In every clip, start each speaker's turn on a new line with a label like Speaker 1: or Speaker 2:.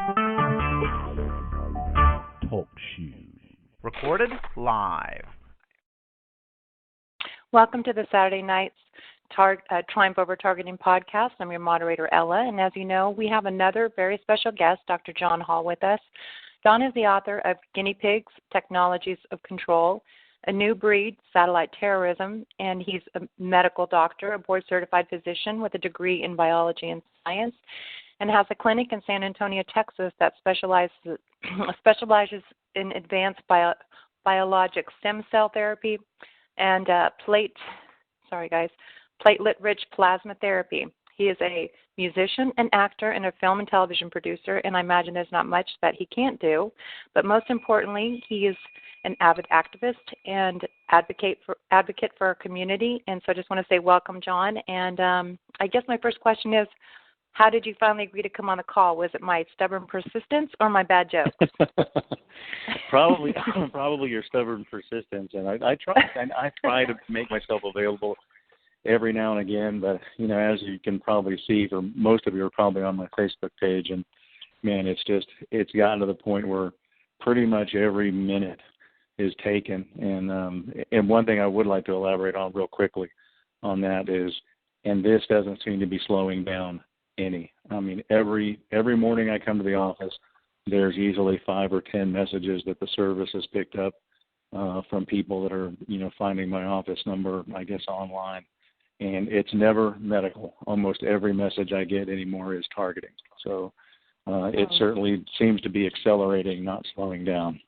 Speaker 1: Talk shoes. Recorded live.
Speaker 2: Welcome to the Saturday Night's Triumph Over Targeting podcast. I'm your moderator, Ella, and as you know, we have another very special guest, Dr. John Hall, with us. John is the author of Guinea Pigs, Technologies of Control, A New Breed, Satellite Terrorism, and he's a medical doctor, a board-certified physician with a degree in biology and science, and has a clinic in San Antonio, Texas that specializes in advanced biologic stem cell therapy and platelet-rich plasma therapy. He is a musician, an actor, and a film and television producer, and I imagine there's not much that he can't do. But most importantly, he is an avid activist and advocate for our community. And so I just want to say welcome, John. And I guess my first question is, how did you finally agree to come on the call? Was it my stubborn persistence or my bad jokes?
Speaker 3: Probably your stubborn persistence. And I try to make myself available every now and again. But, you know, as you can probably see, for most of you are probably on my Facebook page. And, man, it's gotten to the point where pretty much every minute is taken. And one thing I would like to elaborate on real quickly on that is, and this doesn't seem to be slowing down any. I mean, every morning I come to the office, there's easily 5 or 10 messages that the service has picked up from people that are, you know, finding my office number, I guess, online. And it's never medical. Almost every message I get anymore is targeting. So it certainly seems to be accelerating, not slowing down.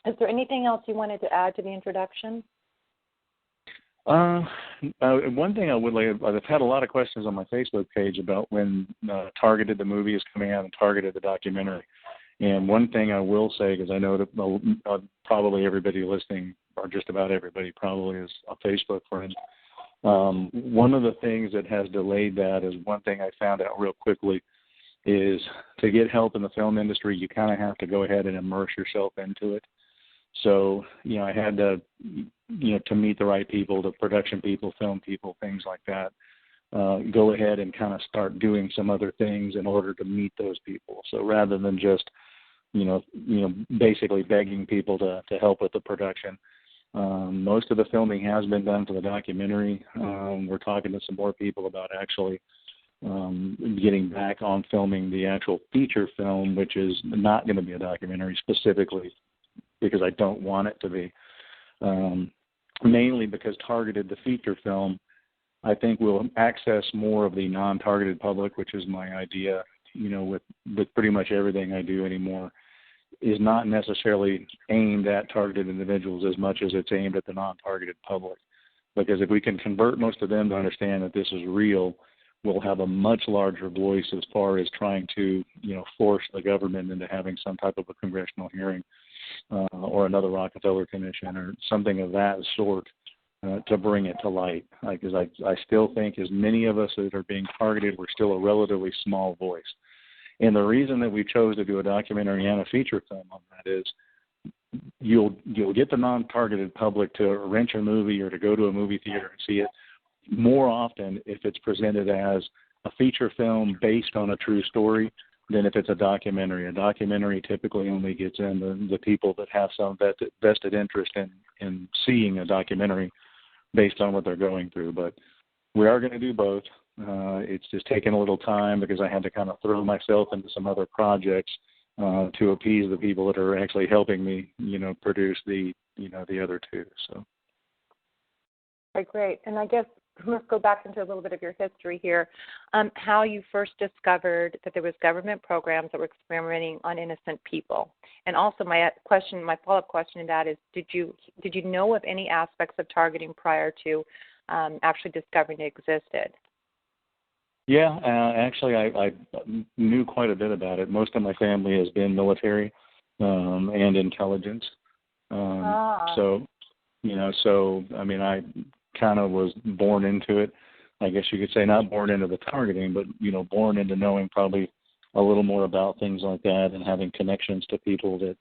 Speaker 2: Is there anything else you wanted to add to the introduction?
Speaker 3: One thing I would like, I've had a lot of questions on my Facebook page about when Targeted the movie is coming out and Targeted the documentary. And one thing I will say, because I know that probably everybody listening, or just about everybody probably is a Facebook friend, one of the things that has delayed that is one thing I found out real quickly is to get help in the film industry, you kind of have to go ahead and immerse yourself into it. So, you know, I had to, you know, to meet the right people, the production people, film people, things like that, go ahead and kind of start doing some other things in order to meet those people. So rather than just, you know, basically begging people to help with the production, most of the filming has been done for the documentary. We're talking to some more people about actually getting back on filming the actual feature film, which is not going to be a documentary specifically, because I don't want it to be, mainly because Targeted, the feature film, I think will access more of the non-targeted public, which is my idea, you know, with pretty much everything I do anymore, is not necessarily aimed at targeted individuals as much as it's aimed at the non-targeted public. Because if we can convert most of them to understand that this is real, we'll have a much larger voice as far as trying to, you know, force the government into having some type of a congressional hearing. Or another Rockefeller Commission or something of that sort to bring it to light. Because I still think as many of us that are being targeted, we're still a relatively small voice. And the reason that we chose to do a documentary and a feature film on that is you'll get the non-targeted public to rent your movie or to go to a movie theater and see it more often if it's presented as a feature film based on a true story than if it's a documentary. A documentary typically only gets in the people that have some vested interest in seeing a documentary based on what they're going through. But we are going to do both. It's just taken a little time because I had to kind of throw myself into some other projects to appease the people that are actually helping me, you know, produce the other two. So.
Speaker 2: Okay, great. And I guess let's go back into a little bit of your history here. How you first discovered that there was government programs that were experimenting on innocent people, and also my follow-up question to that is, did you know of any aspects of targeting prior to actually discovering it existed?
Speaker 3: Yeah, actually, I knew quite a bit about it. Most of my family has been military and intelligence, so I mean, I kind of was born into it. I guess you could say not born into the targeting, but, you know, born into knowing probably a little more about things like that and having connections to people that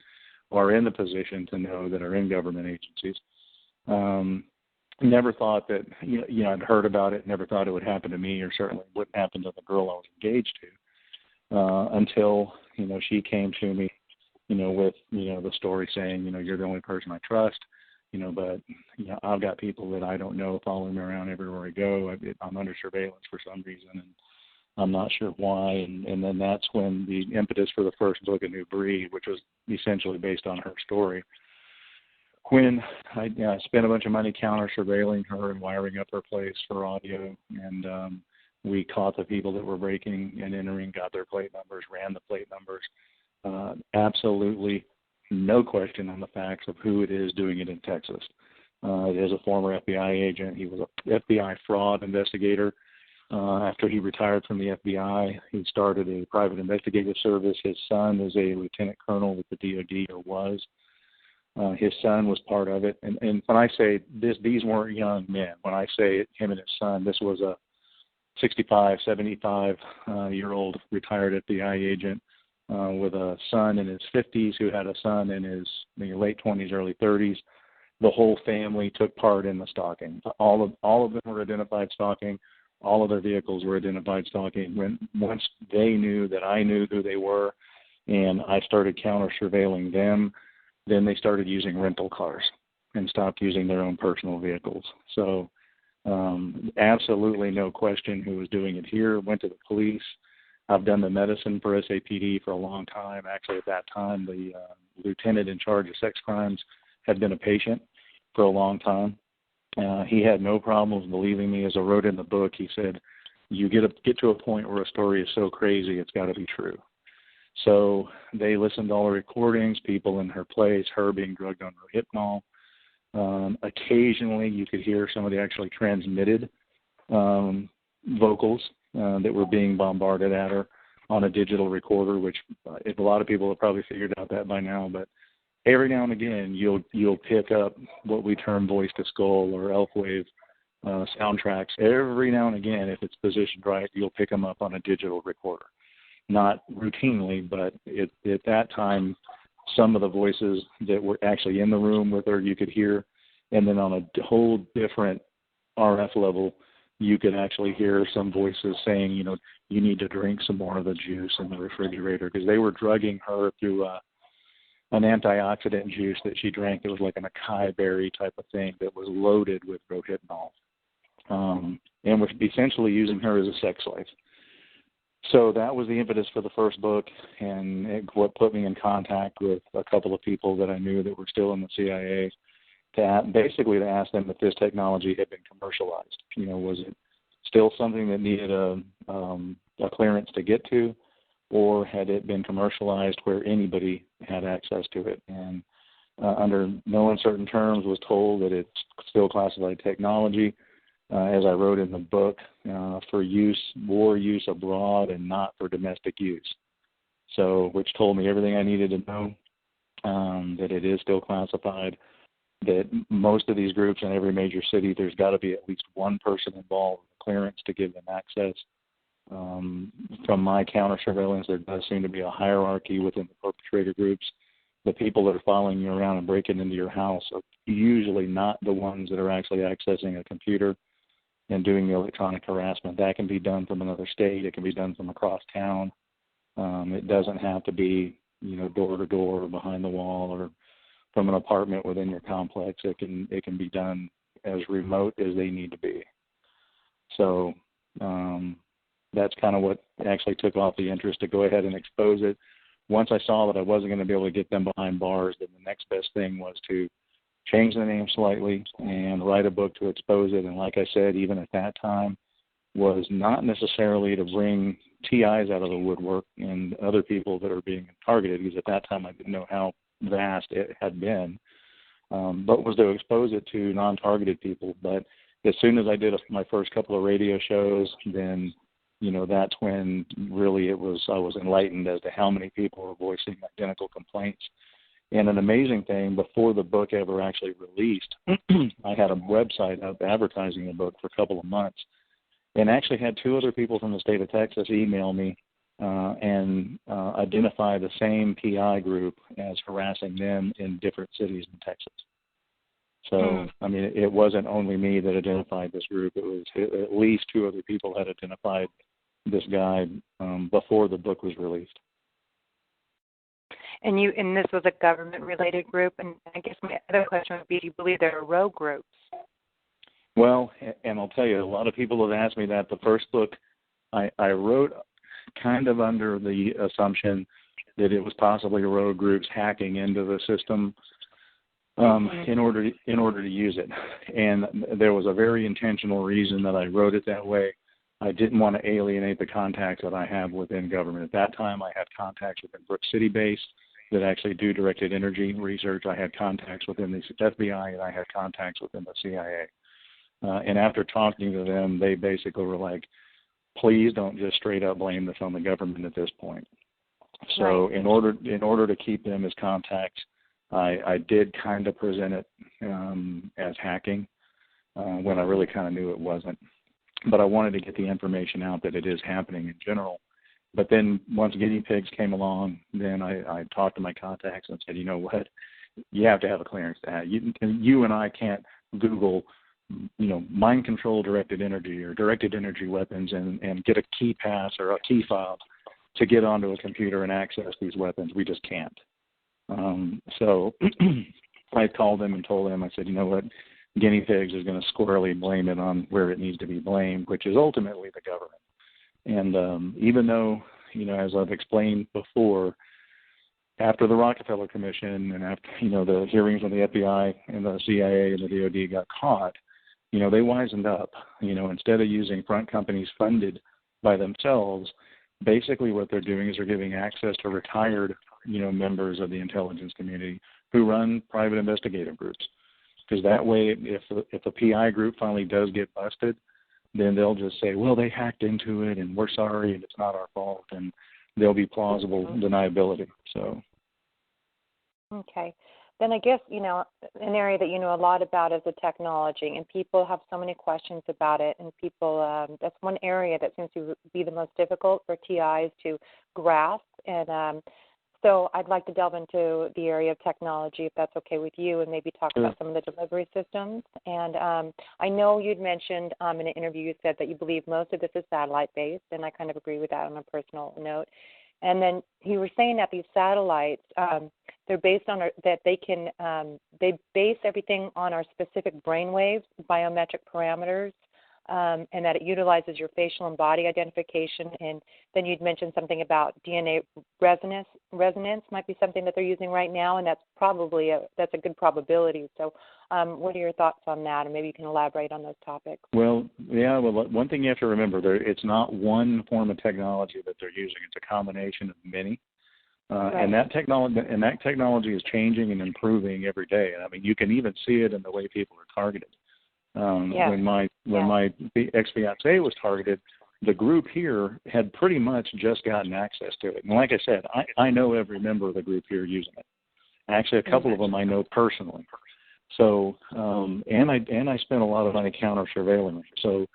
Speaker 3: are in the position to know that are in government agencies. Never thought that, you know, I'd heard about it, never thought it would happen to me, or certainly wouldn't happen to the girl I was engaged to. until, she came to me, with, the story saying, you're the only person I trust, but, I've got people that I don't know following me around everywhere I go. I'm under surveillance for some reason, and I'm not sure why. And then that's when the impetus for the first book, A New Breed, which was essentially based on her story, when I spent a bunch of money counter-surveilling her and wiring up her place for audio, and we caught the people that were breaking and entering, got their plate numbers, ran the plate numbers. Absolutely no question on the facts of who it is doing it in Texas. It is a former FBI agent. He was an FBI fraud investigator. After he retired from the FBI, he started a private investigative service. His son is a lieutenant colonel with the DOD, or was. His son was part of it. And when I say this, these weren't young men. When I say him and his son, this was a 65, 75-year-old retired FBI agent with a son in his 50s who had a son in his late 20s, early 30s. The whole family took part in the stalking. All of them were identified stalking. All of their vehicles were identified stalking. Once they knew that I knew who they were and I started counter-surveilling them, then they started using rental cars and stopped using their own personal vehicles. So absolutely no question who was doing it here. Went to the police. I've done the medicine for SAPD for a long time. Actually, at that time, the lieutenant in charge of sex crimes had been a patient for a long time. He had no problems believing me. As I wrote in the book, he said, you get to a point where a story is so crazy, it's got to be true. So they listened to all the recordings, people in her place, her being drugged on Rohypnol. Occasionally, you could hear some of the actually transmitted vocals that were being bombarded at her on a digital recorder, which a lot of people have probably figured out that by now. But every now and again, you'll pick up what we term voice to skull or elf wave soundtracks. Every now and again, if it's positioned right, you'll pick them up on a digital recorder. Not routinely, but at that time, some of the voices that were actually in the room with her, you could hear. And then on a whole different RF level, you could actually hear some voices saying, you need to drink some more of the juice in the refrigerator, because they were drugging her through an antioxidant juice that she drank. It was like an acai berry type of thing that was loaded with Rohypnol, and was essentially using her as a sex slave. So that was the impetus for the first book, and what put me in contact with a couple of people that I knew that were still in the CIA to ask them if this technology had been commercialized. Was it still something that needed a clearance to get to, or had it been commercialized where anybody had access to it? And under no uncertain terms was told that it's still classified technology, as I wrote in the book, for war use abroad and not for domestic use. So, which told me everything I needed to know, that it is still classified, that most of these groups in every major city, there's got to be at least one person involved with clearance to give them access. From my counter surveillance, there does seem to be a hierarchy within the perpetrator groups. The people that are following you around and breaking into your house are usually not the ones that are actually accessing a computer and doing the electronic harassment. That can be done from another state. It can be done from across town. It doesn't have to be, door to door or behind the wall or from an apartment within your complex. It can be done as remote as they need to be. So that's kind of what actually took off the interest to go ahead and expose it. Once I saw that I wasn't going to be able to get them behind bars, then the next best thing was to change the name slightly and write a book to expose it. And like I said, even at that time, was not necessarily to bring TIs out of the woodwork and other people that are being targeted, because at that time I didn't know how vast it had been, but was to expose it to non-targeted people. But as soon as I did my first couple of radio shows, then, that's when really I was enlightened as to how many people were voicing identical complaints. And an amazing thing, before the book ever actually released, I had a website up advertising the book for a couple of months, and actually had two other people from the state of Texas email me and identify the same PI group as harassing them in different cities in Texas. So, I mean, it wasn't only me that identified this group. It was at least two other people had identified this guy before the book was released.
Speaker 2: And this was a government-related group. And I guess my other question would be, do you believe there are rogue groups?
Speaker 3: Well, and I'll tell you, a lot of people have asked me that. The first book I wrote kind of under the assumption that it was possibly rogue groups hacking into the system in order to use it. And there was a very intentional reason that I wrote it that way. I didn't want to alienate the contacts that I have within government. At that time, I had contacts within Brook City base that actually do directed energy research. I had contacts within the FBI, and I had contacts within the CIA. And after talking to them, they basically were like, please don't just straight up blame this on the government at this point. So right. in order to keep them as contacts, I did kind of present it as hacking when I really kind of knew it wasn't. But I wanted to get the information out that it is happening in general. But then once guinea pigs came along, then I talked to my contacts and said, you know what, you have to have a clearance to have. You and I can't Google, mind control directed energy or directed energy weapons and get a key pass or a key fob to get onto a computer and access these weapons. We just can't. So I called them and told them, I said, you know what, guinea pigs is going to squarely blame it on where it needs to be blamed, which is ultimately the government. And even though, as I've explained before, after the Rockefeller Commission and after, the hearings when the FBI and the CIA and the DOD got caught, they wisened up. Instead of using front companies funded by themselves, basically what they're doing is they're giving access to retired, members of the intelligence community who run private investigative groups. Because that way, if the PI group finally does get busted, then they'll just say, well, they hacked into it, and we're sorry, and it's not our fault, and there'll be plausible deniability. So.
Speaker 2: Okay. Then I guess, an area that you know a lot about is the technology, and people have so many questions about it, and people, that's one area that seems to be the most difficult for TIs to grasp, and so I'd like to delve into the area of technology, if that's okay with you, and maybe talk about some of the delivery systems. And I know you'd mentioned in an interview, you said that you believe most of this is satellite-based, and I kind of agree with that on a personal note. And then you were saying that these satellites, they're based on that they base everything on our specific brainwaves, biometric parameters, and that it utilizes your facial and body identification. And then you'd mentioned something about DNA resonance might be something that they're using right now, and that's probably that's a good probability. So what are your thoughts on that? And maybe you can elaborate on those topics.
Speaker 3: Well, one thing you have to remember, it's not one form of technology that they're using. It's a combination of many. Right. And that technology is changing and improving every day. I mean, you can even see it in the way people are targeted. When my ex-fiancée was targeted, the group here had pretty much just gotten access to it. And like I said, I know every member of the group here using it. Actually, a couple of them I know personally. So, and I spent a lot of money counter-surveilling. So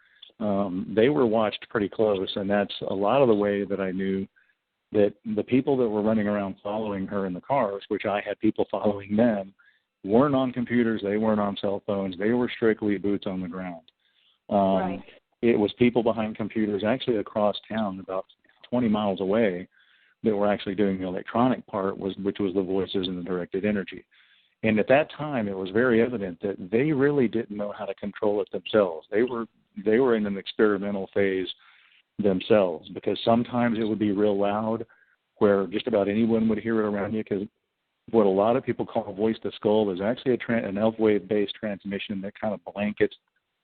Speaker 3: they were watched pretty close, and that's a lot of the way that I knew that the people that were running around following her in the cars, which I had people following them, weren't on computers, they weren't on cell phones, they were strictly boots on the ground. Right. It was people behind computers actually across town, about 20 miles away, that were actually doing the electronic part, which was the voices and the directed energy. And at that time, it was very evident that they really didn't know how to control it themselves. They were in an experimental phase themselves, because sometimes it would be real loud where just about anyone would hear it around you, because what a lot of people call voice to skull is actually an ELF wave-based transmission that kind of blankets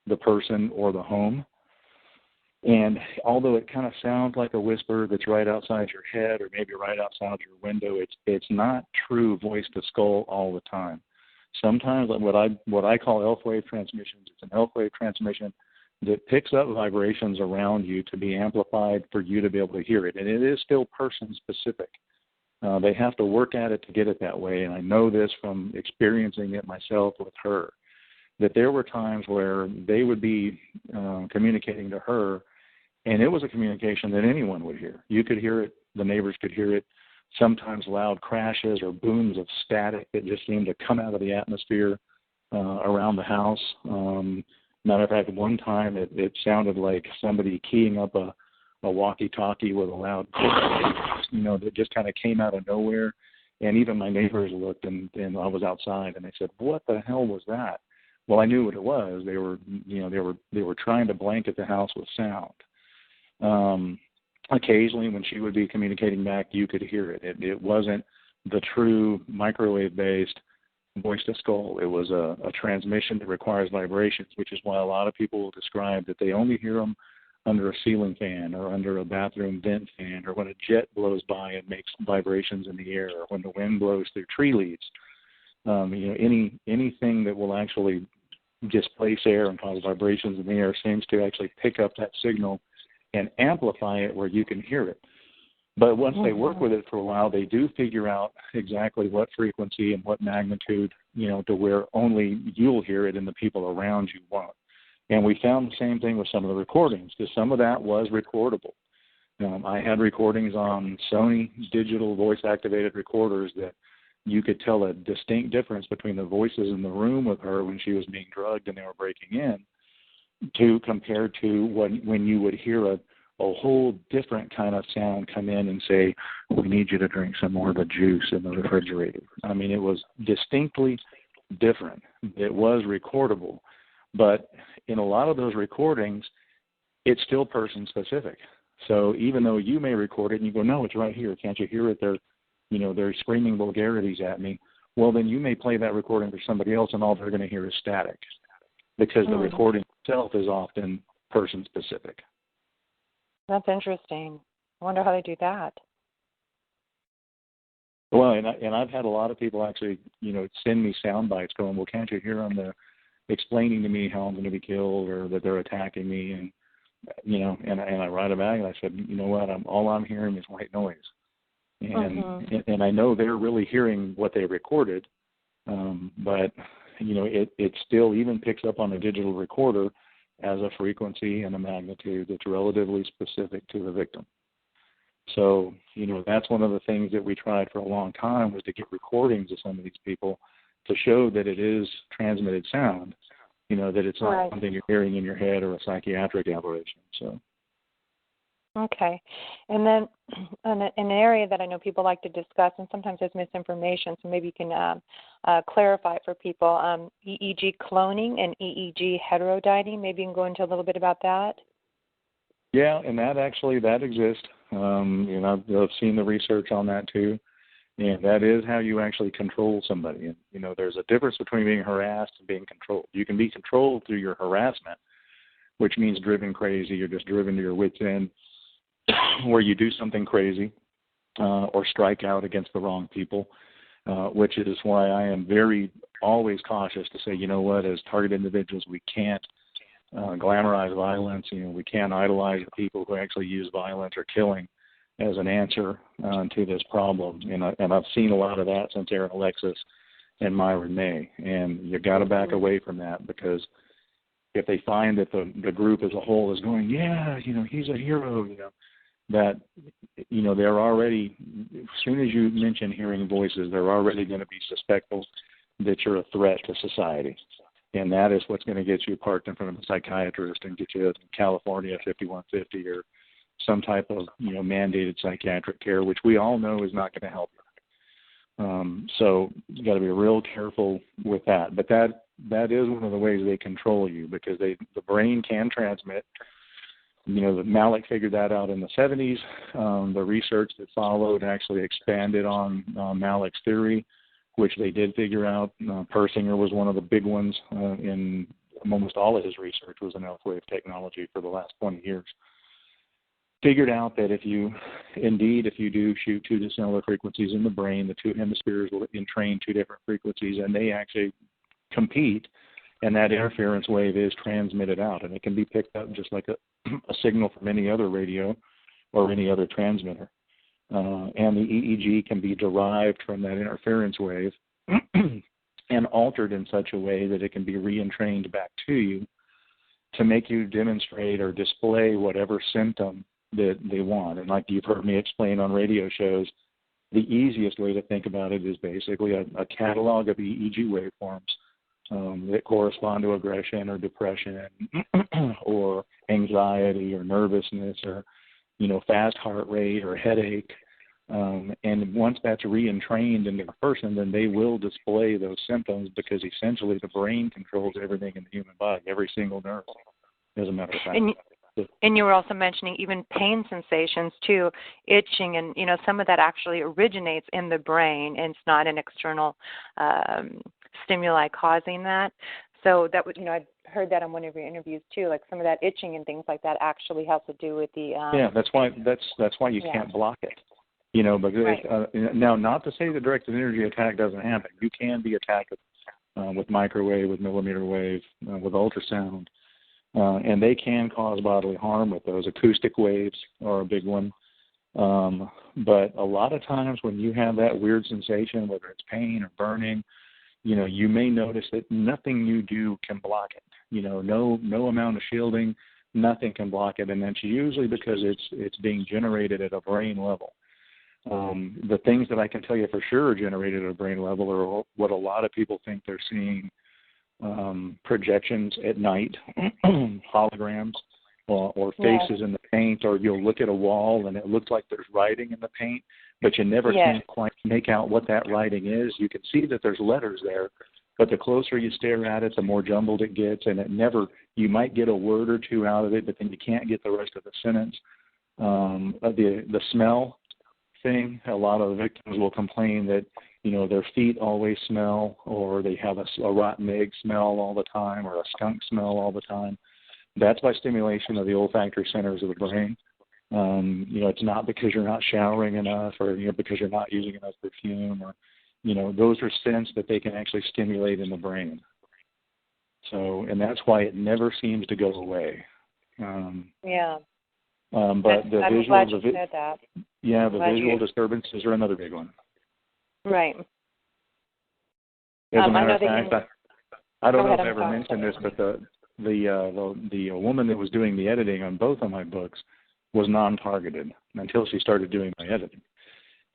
Speaker 3: the person or the home. And although it kind of sounds like a whisper that's right outside your head or maybe right outside your window, it's not true voice to skull all the time. Sometimes what I call ELF wave transmissions, it's an ELF wave transmission that picks up vibrations around you to be amplified for you to be able to hear it. And it is still person-specific. They have to work at it to get it that way, and I know this from experiencing it myself with her, that there were times where they would be communicating to her, and it was a communication that anyone would hear. You could hear it, the neighbors could hear it, sometimes loud crashes or booms of static that just seemed to come out of the atmosphere around the house. Matter of fact, one time it sounded like somebody keying up a a walkie-talkie with a loud click, that just kind of came out of nowhere. And even my neighbors looked, and I was outside, and they said, "What the hell was that?" Well, I knew what it was. They were trying to blanket the house with sound. Occasionally, when she would be communicating back, you could hear it. It wasn't the true microwave-based voice-to-skull. It was a transmission that requires vibrations, which is why a lot of people will describe that they only hear them under a ceiling fan or under a bathroom vent fan, or when a jet blows by and makes vibrations in the air, or when the wind blows through tree leaves. Anything that will actually displace air and cause vibrations in the air seems to actually pick up that signal and amplify it where you can hear it. But once they work with it for a while, they do figure out exactly what frequency and what magnitude, to where only you'll hear it and the people around you won't. And we found the same thing with some of the recordings, because some of that was recordable. I had recordings on Sony digital voice-activated recorders that you could tell a distinct difference between the voices in the room with her when she was being drugged and they were breaking in, compared to when you would hear a whole different kind of sound come in and say, "We need you to drink some more of the juice in the refrigerator." I mean, it was distinctly different. It was recordable. But in a lot of those recordings, it's still person-specific. So even though you may record it and you go, "No, it's right here. Can't you hear it? They're screaming vulgarities at me." Well, then you may play that recording for somebody else, and all they're going to hear is static, because the recording itself is often person-specific.
Speaker 2: That's interesting. I wonder how they do that.
Speaker 3: Well, and I've had a lot of people actually, send me sound bites going, "Well, can't you hear them explaining to me how I'm going to be killed or that they're attacking me?" And and I write it back and I said, "You know what? All I'm hearing is white noise." And I know they're really hearing what they recorded, but it still even picks up on a digital recorder as a frequency and a magnitude that's relatively specific to the victim. So, that's one of the things that we tried for a long time, was to get recordings of some of these people to show that it is transmitted sound, that it's not something you're hearing in your head or a psychiatric aberration. So.
Speaker 2: Okay. And then an area that I know people like to discuss, and sometimes there's misinformation, so maybe you can clarify it for people, EEG cloning and EEG heterodyning. Maybe you can go into a little bit about that.
Speaker 3: Yeah, and that exists. I've seen the research on that too. And that is how you actually control somebody. And, there's a difference between being harassed and being controlled. You can be controlled through your harassment, which means driven crazy. You're just driven to your wits' end, where you do something crazy or strike out against the wrong people, which is why I am always cautious to say, as target individuals, we can't glamorize violence. We can't idolize the people who actually use violence or killing as an answer to this problem. And I've seen a lot of that since Aaron Alexis and Myron May. And you've got to back away from that, because if they find that the group as a whole is going, he's a hero, that, they're already, as soon as you mention hearing voices, they're already going to be suspectful that you're a threat to society. And that is what's going to get you parked in front of a psychiatrist and get you in California 5150 or some type of, mandated psychiatric care, which we all know is not going to help you. So you got to be real careful with that. But that is one of the ways they control you, because the brain can transmit. Malik figured that out in the 70s. The research that followed actually expanded on Malik's theory, which they did figure out. Persinger was one of the big ones in almost all of his research was in alpha-wave technology for the last 20 years. Figured out that if you do shoot two dissimilar frequencies in the brain, the two hemispheres will entrain two different frequencies, and they actually compete, and that interference wave is transmitted out, and it can be picked up just like a signal from any other radio or any other transmitter. And the EEG can be derived from that interference wave and altered in such a way that it can be re-entrained back to you to make you demonstrate or display whatever symptom that they want. And like you've heard me explain on radio shows, the easiest way to think about it is basically a catalog of EEG waveforms that correspond to aggression or depression or anxiety or nervousness or fast heart rate or headache. And once that's re-entrained into the person, then they will display those symptoms because essentially the brain controls everything in the human body, every single nerve, as a matter of fact.
Speaker 2: And you were also mentioning even pain sensations too, itching, and some of that actually originates in the brain, and it's not an external stimuli causing that. So that would, I've heard that on one of your interviews too, like some of that itching and things like that actually has to do with the.
Speaker 3: That's why you can't block it. Because
Speaker 2: right.
Speaker 3: Now, not to say the directed energy attack doesn't happen. You can be attacked with microwave, with millimeter wave, with ultrasound, and they can cause bodily harm with those. Acoustic waves are a big one. But a lot of times when you have that weird sensation, whether it's pain or burning, you may notice that nothing you do can block it. No amount of shielding, nothing can block it, and that's usually because it's being generated at a brain level. The things that I can tell you for sure are generated at a brain level are what a lot of people think they're seeing, projections at night, holograms, or faces in the paint, or you'll look at a wall and it looks like there's writing in the paint, but you never can quite make out what that writing is. You can see that there's letters there, but the closer you stare at it, the more jumbled it gets, and you might get a word or two out of it, but then you can't get the rest of the sentence. The smell thing, a lot of the victims will complain that their feet always smell, or they have a rotten egg smell all the time, or a skunk smell all the time. That's by stimulation of the olfactory centers of the brain. It's not because you're not showering enough, or because you're not using enough perfume, or those are scents that they can actually stimulate in the brain. So, and that's why it never seems to go away. But
Speaker 2: I'm glad you said that.
Speaker 3: Yeah, the visual disturbances are another big one.
Speaker 2: Right.
Speaker 3: As a matter of fact, I don't know if I ever mentioned this, but the woman that was doing the editing on both of my books was non-targeted until she started doing my editing.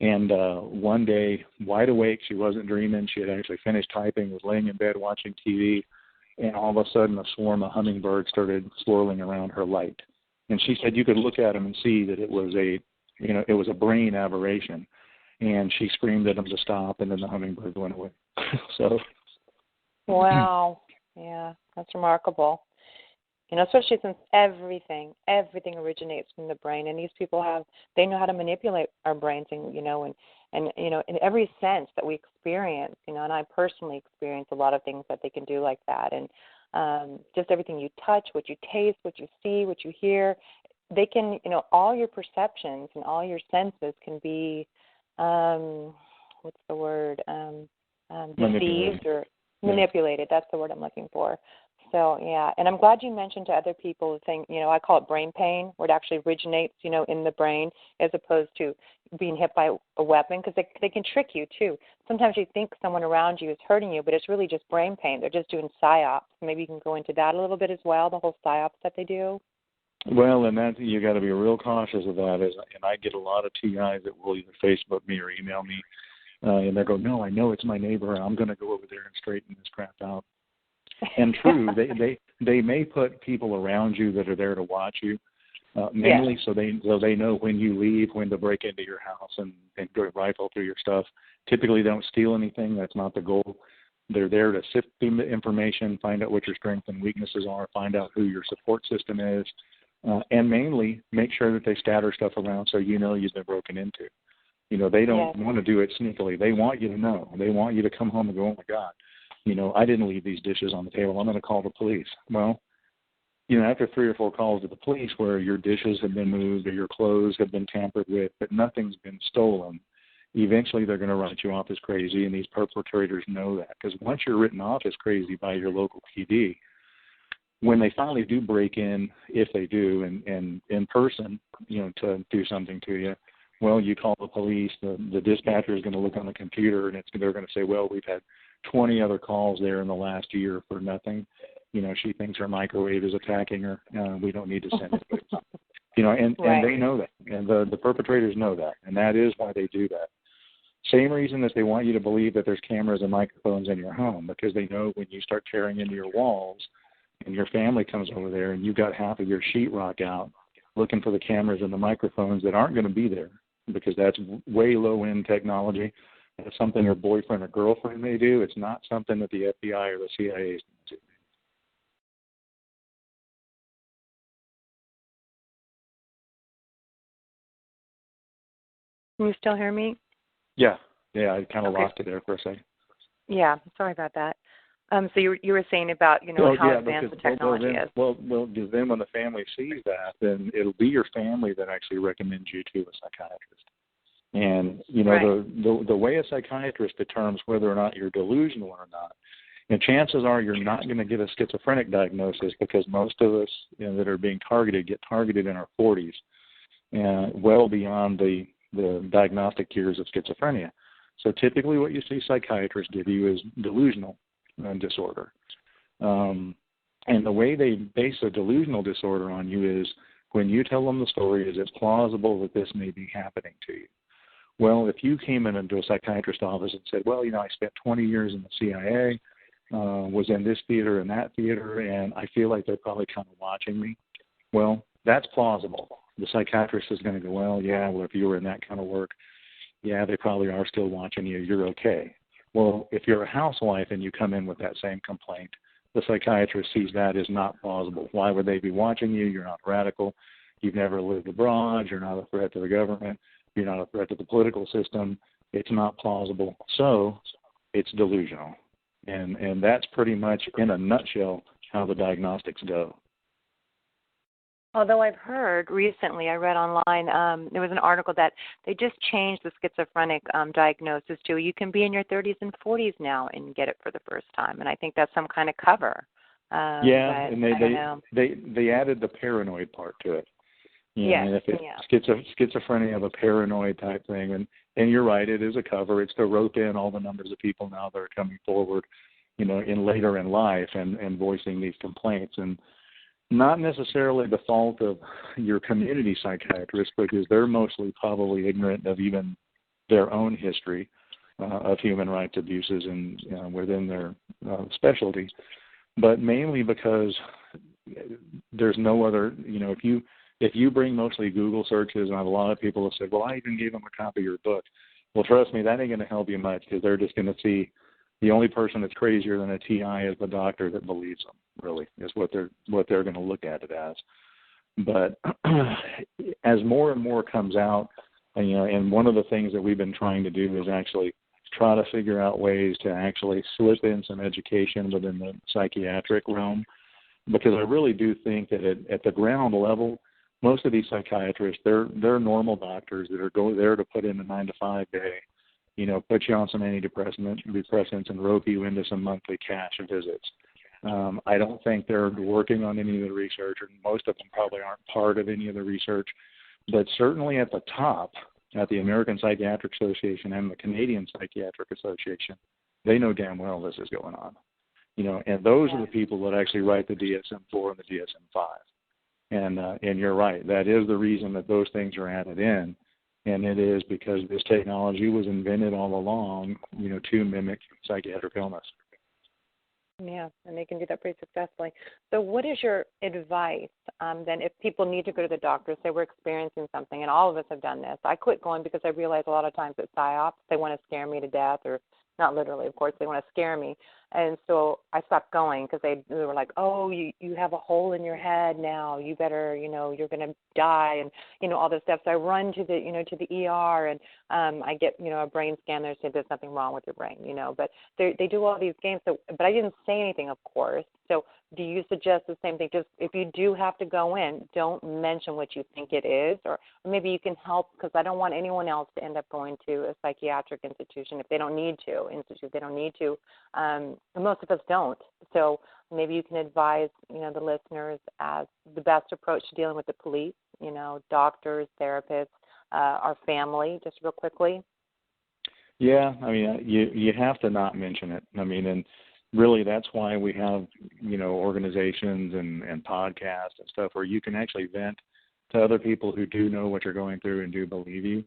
Speaker 3: And one day, wide awake, she wasn't dreaming. She had actually finished typing, was laying in bed watching TV, and all of a sudden a swarm of hummingbirds started swirling around her light. And she said you could look at them and see that it was a brain aberration. And she screamed at them to stop, and then the hummingbird went away. So.
Speaker 2: Wow. Yeah, that's remarkable. Especially since everything originates from the brain, and these people they know how to manipulate our brains, and in every sense that we experience, and I personally experience a lot of things that they can do like that, and just everything you touch, what you taste, what you see, what you hear, they can, all your perceptions and all your senses can be, what's the word, deceived or manipulated. That's the word I'm looking for. So, yeah, and I'm glad you mentioned to other people the thing, I call it brain pain, where it actually originates, in the brain, as opposed to being hit by a weapon, because they can trick you, too. Sometimes you think someone around you is hurting you, but it's really just brain pain. They're just doing psyops. Maybe you can go into that a little bit as well, the whole psyops that they do.
Speaker 3: Well, and that you got to be real cautious of that. And I get a lot of TIs that will either Facebook me or email me, and they go, no, I know it's my neighbor. I'm going to go over there and straighten this crap out. And true, they may put people around you that are there to watch you, mainly so they know when you leave, when to break into your house and go rifle through your stuff. Typically, they don't steal anything. That's not the goal. They're there to sift through the information, find out what your strengths and weaknesses are, find out who your support system is, and mainly make sure that they scatter stuff around so you've been broken into. They don't want to do it sneakily. They want you to know. They want you to come home and go, oh, my God. I didn't leave these dishes on the table. I'm going to call the police. Well, after 3 or 4 calls to the police where your dishes have been moved or your clothes have been tampered with, but nothing's been stolen, eventually they're going to write you off as crazy, and these perpetrators know that. Because once you're written off as crazy by your local PD, when they finally do break in, if they do, and in person, to do something to you, well, you call the police. The dispatcher is going to look on the computer, and they're going to say, well, we've had 20 other calls there in the last year for nothing. She thinks her microwave is attacking her. We don't need to send it. And they know that. And the perpetrators know that. And that is why they do that. Same reason that they want you to believe that there's cameras and microphones in your home, because they know when you start tearing into your walls and your family comes over there and you've got half of your sheetrock out, looking for the cameras and the microphones that aren't going to be there because that's way low-end technology. It's something your boyfriend or girlfriend may do. It's not something that the FBI or the CIA is going to do.
Speaker 2: Can you still hear me?
Speaker 3: Yeah, I kind of
Speaker 2: Okay.
Speaker 3: lost it there for a second.
Speaker 2: Yeah, sorry about that. So you were saying about, how advanced the technology is.
Speaker 3: Well, because then when the family sees that, then it'll be your family that actually recommends you to a psychiatrist. And, right. the way a psychiatrist determines whether or not you're delusional or not, and chances are you're not going to get a schizophrenic diagnosis because most of us that are being targeted get targeted in our 40s and well beyond the diagnostic years of schizophrenia. So typically what you see psychiatrists give you is delusional disorder. And the way they base a delusional disorder on you is when you tell them the story, is it plausible that this may be happening to you? Well, if you came into a psychiatrist's office and said, well, I spent 20 years in the CIA, was in this theater and that theater, and I feel like they're probably kind of watching me. Well, that's plausible. The psychiatrist is going to go, well, if you were in that kind of work, they probably are still watching you. You're okay. Well, if you're a housewife and you come in with that same complaint, the psychiatrist sees that as not plausible. Why would they be watching you? You're not radical. You've never lived abroad. You're not a threat to the government. You're not a threat to the political system. It's not plausible. So it's delusional. And that's pretty much, in a nutshell, how the diagnostics go.
Speaker 2: Although I've heard recently, I read online, there was an article that they just changed the schizophrenic diagnosis to you can be in your 30s and 40s now and get it for the first time. And I think that's some kind of cover.
Speaker 3: And they added the paranoid part to it. And if it's schizophrenia of a paranoid type thing, and you're right, it is a cover. It's to rope in all the numbers of people now that are coming forward, in later in life and voicing these complaints. And not necessarily the fault of your community psychiatrist because they're mostly probably ignorant of even their own history of human rights abuses and within their specialty, but mainly because there's no other, if you bring mostly Google searches, and a lot of people have said, well, I even gave them a copy of your book. Well, trust me, that ain't going to help you much because they're just going to see the only person that's crazier than a TI is the doctor that believes them, really, is what they're going to look at it as. But as more and more comes out, and one of the things that we've been trying to do is actually try to figure out ways to actually slip in some education within the psychiatric realm, because I really do think that at the ground level, most of these psychiatrists, they're normal doctors that are there to put in a 9-to-5 day, put you on some antidepressants and rope you into some monthly cash visits. I don't think they're working on any of the research, and most of them probably aren't part of any of the research. But certainly at the top, at the American Psychiatric Association and the Canadian Psychiatric Association, they know damn well this is going on. And those are the people that actually write the DSM-4 and the DSM-5. And you're right, that is the reason that those things are added in. And it is because this technology was invented all along, to mimic psychiatric illness.
Speaker 2: Yeah, and they can do that pretty successfully. So what is your advice then if people need to go to the doctor, say we're experiencing something, and all of us have done this. I quit going because I realize a lot of times it's psyops. They want to scare me to death, or not literally, of course, they want to scare me. And so I stopped going because they were like, oh, you have a hole in your head now. You better, you're going to die, and, all this stuff. So I run to the ER, and I get, a brain scan. They say there's nothing wrong with your brain, But they do all these games. So, but I didn't say anything, of course. So do you suggest the same thing? Just if you do have to go in, don't mention what you think it is, or maybe you can help, because I don't want anyone else to end up going to a psychiatric institution if they don't need to. And most of us don't. So maybe you can advise, the listeners as the best approach to dealing with the police, doctors, therapists, our family, just real quickly.
Speaker 3: Yeah, you have to not mention it. And really that's why we have, organizations and podcasts and stuff where you can actually vent to other people who do know what you're going through and do believe you.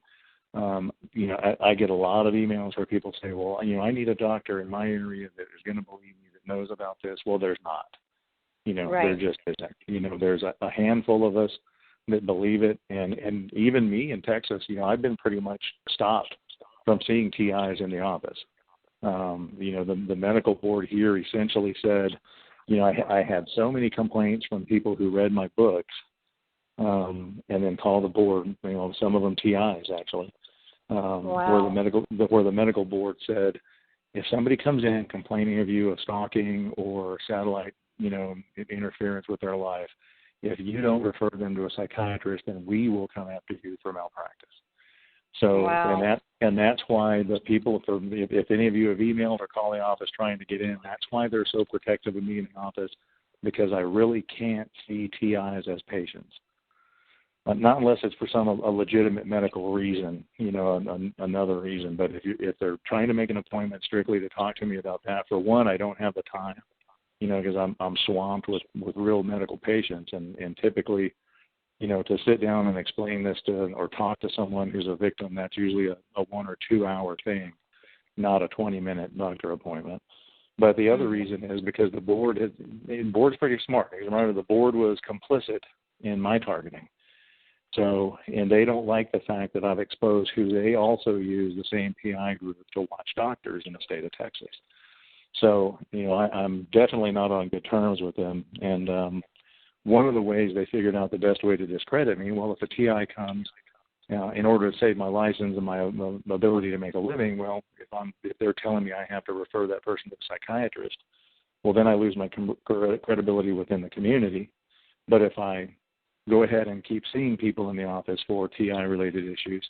Speaker 3: I get a lot of emails where people say, well, I need a doctor in my area that is going to believe me, that knows about this. Well, there's not.
Speaker 2: Right.
Speaker 3: There just isn't. There's a handful of us that believe it, and even me in Texas, I've been pretty much stopped from seeing TIs in the office. The medical board here essentially said, I had so many complaints from people who read my books, and then called the board, some of them TIs actually, where the medical board said, if somebody comes in complaining of you of stalking or satellite, interference with their life, if you don't refer them to a psychiatrist, then we will come after you for malpractice. So, and that's why the people, if any of you have emailed or called the office trying to get in, that's why they're so protective of me in the office, because I really can't see TIs as patients. Not unless it's for a legitimate medical reason, another reason. But if they're trying to make an appointment strictly to talk to me about that, for one, I don't have the time, because I'm swamped with real medical patients, and typically, to sit down and explain this or talk to someone who's a victim, that's usually a 1 or 2 hour thing, not a 20-minute doctor appointment. But the other reason is because the board's pretty smart. Remember, the board was complicit in my targeting. So, and they don't like the fact that I've exposed who they also use the same PI group to watch doctors in the state of Texas. So, I'm definitely not on good terms with them. And one of the ways they figured out the best way to discredit me, well, if a TI comes in order to save my license and my ability to make a living, well, if they're telling me I have to refer that person to a psychiatrist, well, then I lose my credibility within the community. But if I go ahead and keep seeing people in the office for TI-related issues,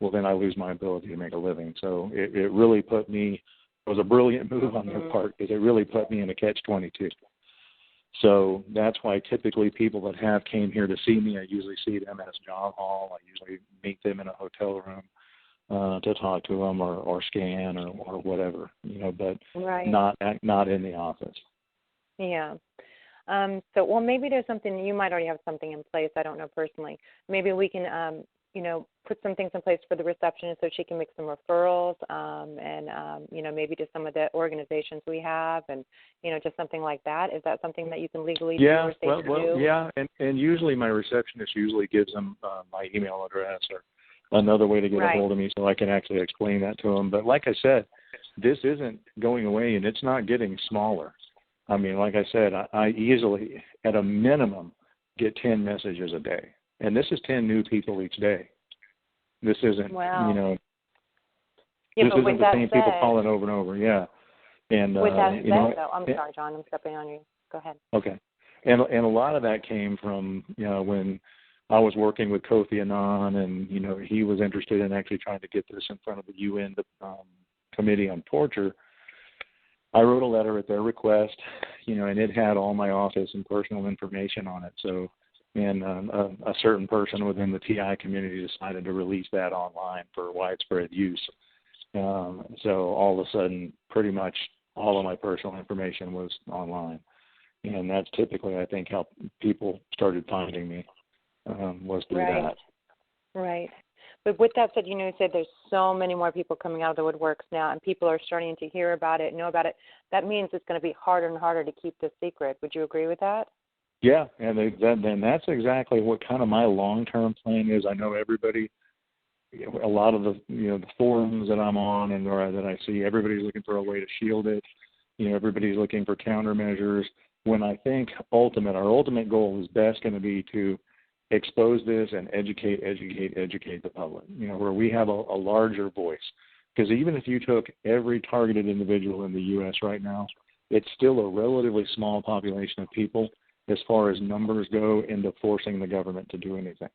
Speaker 3: well, then I lose my ability to make a living. So it really it was a brilliant move on their part, because it really put me in a catch-22. So that's why typically people that came here to see me, I usually see them at a John Hall. I usually meet them in a hotel room to talk to them or scan or whatever, but not in the office.
Speaker 2: Yeah. So maybe there's something, you might already have something in place. I don't know personally. Maybe we can, put some things in place for the receptionist so she can make some referrals, and maybe to some of the organizations we have, and, just something like that. Is that something that you can legally do or safe to do?
Speaker 3: Yeah, and usually my receptionist usually gives them my email address or another way to get a hold of me so I can actually explain that to them. But like I said, this isn't going away, and it's not getting smaller. I mean, like I said, I easily, at a minimum, get 10 messages a day. And this is 10 new people each day. This isn't, this isn't the same people calling over and over, And
Speaker 2: with that said, though, I'm sorry, John, I'm stepping on you. Go ahead.
Speaker 3: Okay. And a lot of that came from, when I was working with Kofi Annan, and, he was interested in actually trying to get this in front of the UN Committee on Torture. I wrote a letter at their request, and it had all my office and personal information on it. So, and a certain person within the TI community decided to release that online for widespread use. So all of a sudden, pretty much all of my personal information was online. And that's typically, I think, how people started finding me, was through that.
Speaker 2: Right. But with that said, you said there's so many more people coming out of the woodworks now, and people are starting to hear about it, know about it. That means it's going to be harder and harder to keep this secret. Would you agree with that?
Speaker 3: Yeah, and then that's exactly what kind of my long-term plan is. I know everybody, a lot of the the forums that I'm on and that I see, everybody's looking for a way to shield it. Everybody's looking for countermeasures. When I think our ultimate goal is best going to be to expose this and educate the public, where we have a larger voice. Because even if you took every targeted individual in the U.S. right now, it's still a relatively small population of people as far as numbers go into forcing the government to do anything.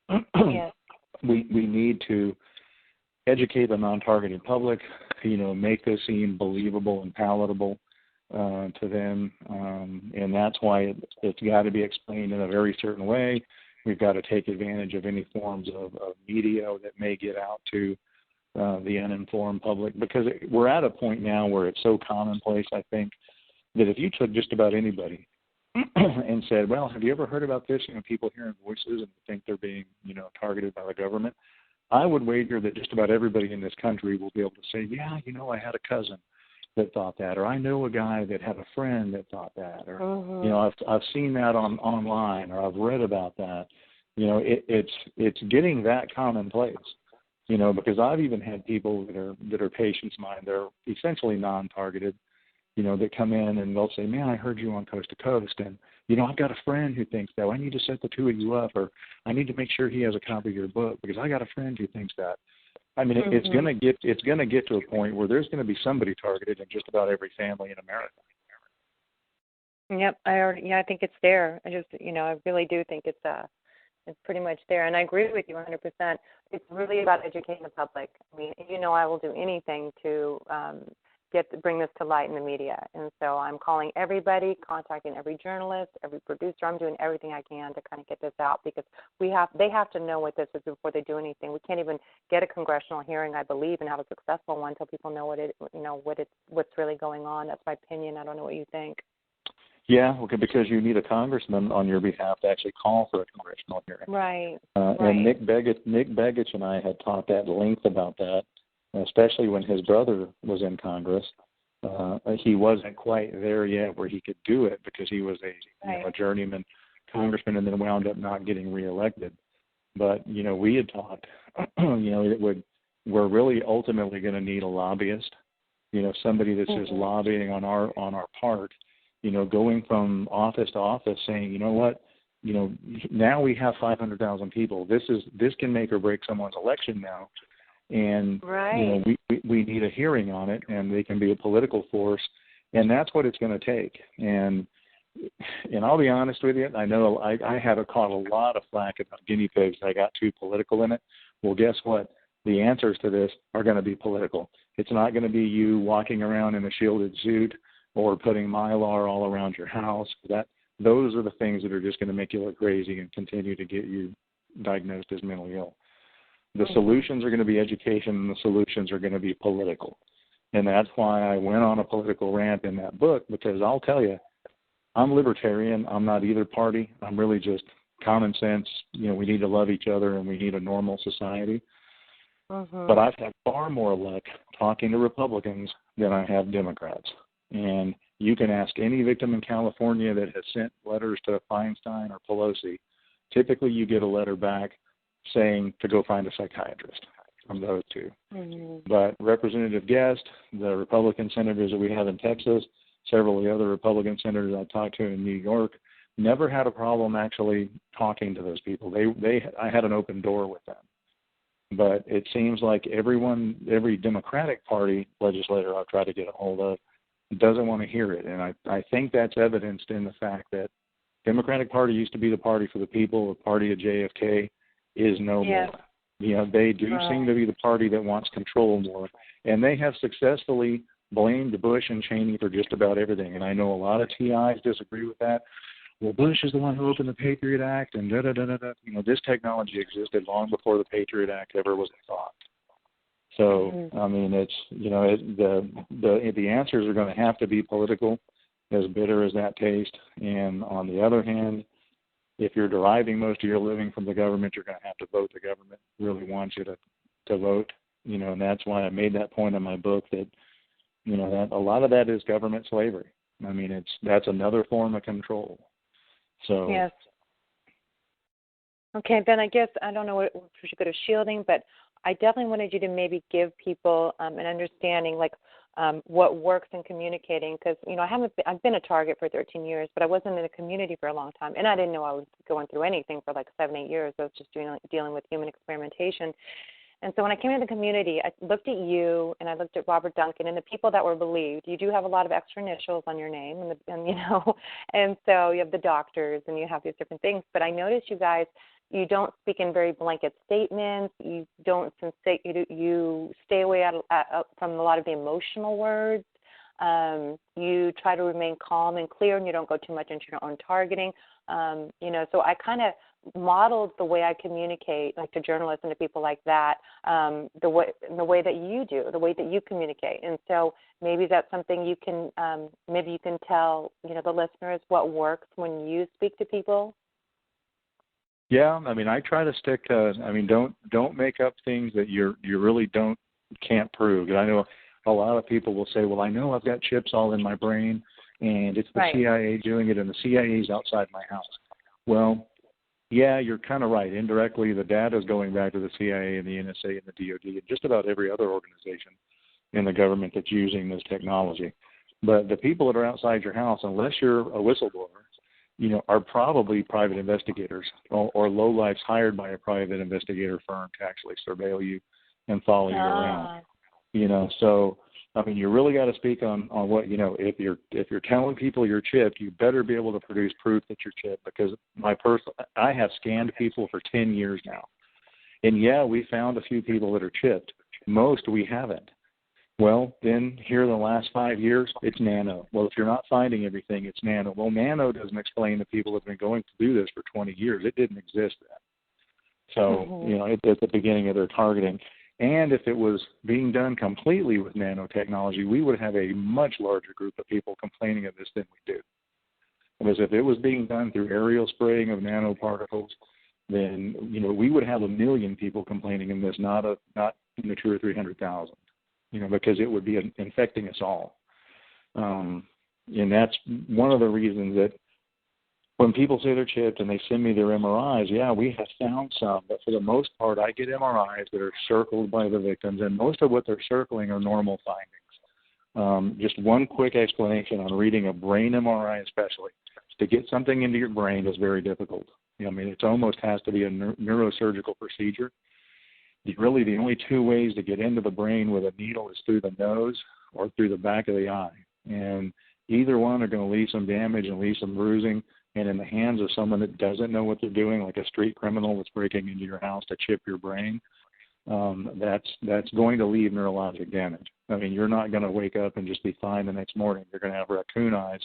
Speaker 2: Yes.
Speaker 3: We need to educate the non-targeted public, make this seem believable and palatable to them. And that's why it's got to be explained in a very certain way. We've got to take advantage of any forms of media that may get out to the uninformed public, because we're at a point now where it's so commonplace, I think, that if you took just about anybody and said, well, have you ever heard about this? People hearing voices and think they're being, targeted by the government. I would wager that just about everybody in this country will be able to say, yeah, I had a cousin that thought that, or I know a guy that had a friend that thought that, or I've seen that online, or I've read about that. it's getting that commonplace. Because I've even had people that are patients of mine. They're essentially non-targeted. That come in and they'll say, "Man, I heard you on Coast to Coast, and I've got a friend who thinks that. I need to set the two of you up, or I need to make sure he has a copy of your book because I got a friend who thinks that." I mean, it's gonna get to a point where there's going to be somebody targeted in just about every family in America.
Speaker 2: Yep, I think it's there. I really do think it's pretty much there, and I agree with you 100%. It's really about educating the public. I mean, I will do anything to bring this to light in the media, and so I'm calling everybody, contacting every journalist, every producer. I'm doing everything I can to kind of get this out because they have to know what this is before they do anything. We can't even get a congressional hearing, I believe, and have a successful one until people know what's really going on. That's my opinion. I don't know what you think.
Speaker 3: Yeah, because you need a congressman on your behalf to actually call for a congressional hearing.
Speaker 2: Right.
Speaker 3: And Nick Begich and I had talked at length about that, especially when his brother was in Congress. He wasn't quite there yet where he could do it because he was a journeyman congressman and then wound up not getting reelected. But, we had talked, we're really ultimately going to need a lobbyist, somebody that's just lobbying on our part. Going from office to office saying, now we have 500,000 people. This can make or break someone's election now. And, we need a hearing on it, and they can be a political force. And that's what it's going to take. And I'll be honest with you, I know I had caught a lot of flack about guinea pigs. I got too political in it. Well, guess what? The answers to this are going to be political. It's not going to be you walking around in a shielded suit or putting Mylar all around your house. Those are the things that are just going to make you look crazy and continue to get you diagnosed as mentally ill. The solutions are going to be education, and the solutions are going to be political. And that's why I went on a political rant in that book, because I'll tell you, I'm libertarian. I'm not either party. I'm really just common sense. We need to love each other, and we need a normal society. But I've had far more luck talking to Republicans than I have Democrats. And you can ask any victim in California that has sent letters to Feinstein or Pelosi. Typically, you get a letter back saying to go find a psychiatrist from those two. But Representative Guest, the Republican senators that we have in Texas, several of the other Republican senators I talked to in New York, never had a problem actually talking to those people. I had an open door with them. But it seems like every Democratic Party legislator I've tried to get a hold of doesn't want to hear it. And I think that's evidenced in the fact that Democratic Party used to be the party for the people. The party of JFK is no more. They do seem to be the party that wants control more. And they have successfully blamed Bush and Cheney for just about everything. And I know a lot of TIs disagree with that. Well, Bush is the one who opened the Patriot Act and da-da-da-da-da. This technology existed long before the Patriot Act ever was a thought. So, I mean, it's, the answers are going to have to be political, as bitter as that tastes. And on the other hand, if you're deriving most of your living from the government, you're going to have to vote. The government really wants you to vote, and that's why I made that point in my book that, that a lot of that is government slavery. I mean, that's another form of control. So.
Speaker 2: Yes. Okay, then I guess, I don't know if we should go to shielding, but I definitely wanted you to maybe give people an understanding, like what works in communicating, because I've been a target for 13 years, but I wasn't in the community for a long time, and I didn't know I was going through anything for like 7-8 years. I was just dealing with human experimentation, and so when I came into the community, I looked at you and I looked at Robert Duncan and the people that were believed. You do have a lot of extra initials on your name, and so you have the doctors and you have these different things. But I noticed you guys. You don't speak in very blanket statements. You don't you stay away from a lot of the emotional words. You try to remain calm and clear, and you don't go too much into your own targeting. So I kind of modeled the way I communicate, like to journalists and to people like that, the way that you do, the way that you communicate. And so maybe that's something you can tell the listeners what works when you speak to people.
Speaker 3: Yeah, I mean, I try to stick to. I mean, don't make up things that you really can't prove. I know a lot of people will say, "Well, I know I've got chips all in my brain, and it's the CIA doing it, and the CIA's outside my house." Well, yeah, you're kind of right. Indirectly, the data is going back to the CIA and the NSA and the DOD and just about every other organization in the government that's using this technology. But the people that are outside your house, unless you're a whistleblower, are probably private investigators or lowlifes hired by a private investigator firm to actually surveil you and follow you around. So I mean, you really got to speak on what if you're telling people you're chipped, you better be able to produce proof that you're chipped. Because I have scanned people for 10 years now, and yeah, we found a few people that are chipped. Most we haven't. Well, then here in the last 5 years, it's nano. Well, if you're not finding everything, it's nano. Well, nano doesn't explain to people that have been going to do this for 20 years. It didn't exist then. So, at the beginning of their targeting. And if it was being done completely with nanotechnology, we would have a much larger group of people complaining of this than we do. Because if it was being done through aerial spraying of nanoparticles, then, we would have 1 million people complaining of this, not 200,000 or 300,000. Because it would be infecting us all. And that's one of the reasons that when people say they're chipped and they send me their MRIs, yeah, we have found some, but for the most part, I get MRIs that are circled by the victims, and most of what they're circling are normal findings. Just one quick explanation on reading a brain MRI especially. To get something into your brain is very difficult. It almost has to be a neurosurgical procedure. Really, the only two ways to get into the brain with a needle is through the nose or through the back of the eye. And either one are going to leave some damage and leave some bruising. And in the hands of someone that doesn't know what they're doing, like a street criminal that's breaking into your house to chip your brain, that's going to leave neurologic damage. You're not going to wake up and just be fine the next morning. You're going to have raccoon eyes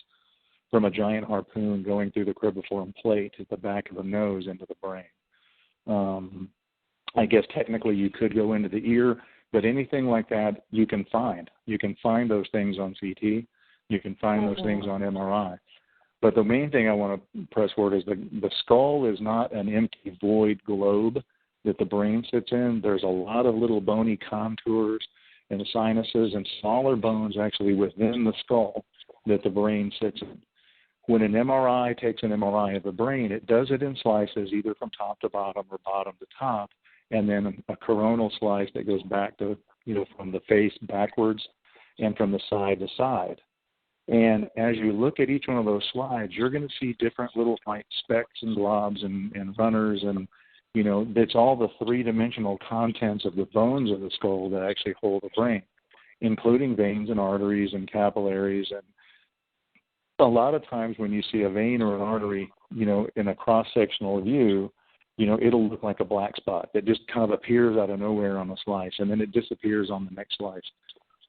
Speaker 3: from a giant harpoon going through the cribriform plate at the back of the nose into the brain. I guess technically you could go into the ear, but anything like that you can find. You can find those things on CT. You can find those things on MRI. But the main thing I want to press forward is the skull is not an empty void globe that the brain sits in. There's a lot of little bony contours and sinuses and smaller bones actually within the skull that the brain sits in. When an MRI takes an MRI of the brain, it does it in slices, either from top to bottom or bottom to top, and then a coronal slice that goes back to, from the face backwards and from the side to side. And as you look at each one of those slides, you're going to see different little white specks and blobs and runners, and, it's all the three-dimensional contents of the bones of the skull that actually hold the brain, including veins and arteries and capillaries. And a lot of times when you see a vein or an artery, in a cross-sectional view, it'll look like a black spot that just kind of appears out of nowhere on a slice, and then it disappears on the next slice.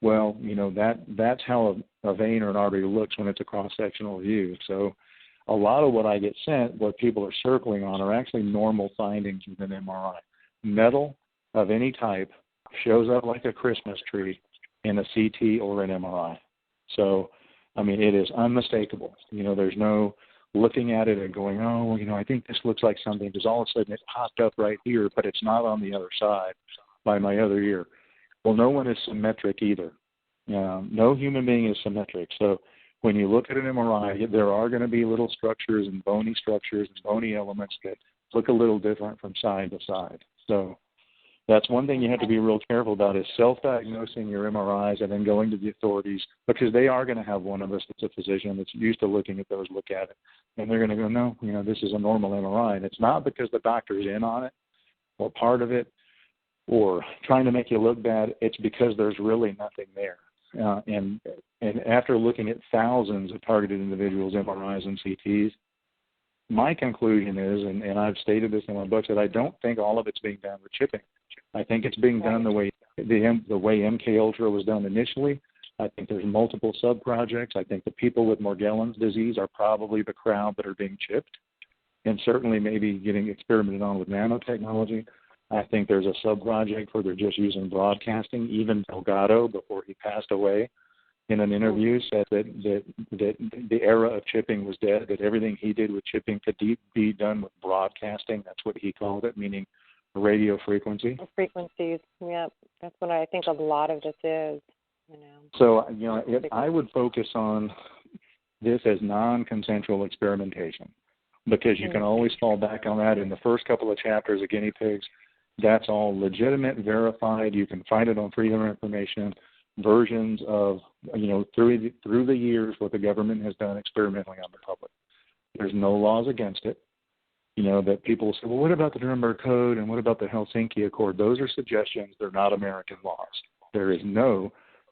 Speaker 3: Well, that's how a vein or an artery looks when it's a cross-sectional view. So a lot of what I get sent, what people are circling on, are actually normal findings with an MRI. Metal of any type shows up like a Christmas tree in a CT or an MRI. So, it is unmistakable. There's no looking at it and going, I think this looks like something, because all of a sudden it popped up right here, but it's not on the other side by my other ear. Well, no one is symmetric either. No human being is symmetric. So when you look at an MRI, there are going to be little structures and bony elements that look a little different from side to side. So that's one thing you have to be real careful about, is self-diagnosing your MRIs and then going to the authorities, because they are going to have one of us that's a physician that's used to looking at those look at it. And they're going to go, no, this is a normal MRI. And it's not because the doctor's in on it or part of it or trying to make you look bad. It's because there's really nothing there. And after looking at thousands of targeted individuals, MRIs and CTs, my conclusion is, and I've stated this in my books, that I don't think all of it's being done with chipping. I think it's being done the way MK Ultra was done initially. I think there's multiple sub-projects. I think the people with Morgellons disease are probably the crowd that are being chipped, and certainly maybe getting experimented on with nanotechnology. I think there's a sub-project where they're just using broadcasting. Even Delgado, before he passed away, in an interview said that the era of chipping was dead, that everything he did with chipping could be done with broadcasting. That's what he called it, meaning radio frequency.
Speaker 2: Frequencies, yeah. That's what I think a lot of this is.
Speaker 3: So, I would focus on this as non-consensual experimentation. because you can always fall back on that. In the first couple of chapters of guinea pigs, that's all legitimate, verified. You can find it on Freedom of Information, versions of, through the years what the government has done experimentally on the public. There's no laws against it. That people say, well, what about the Nuremberg Code and what about the Helsinki Accord? Those are suggestions. They're not American laws. There is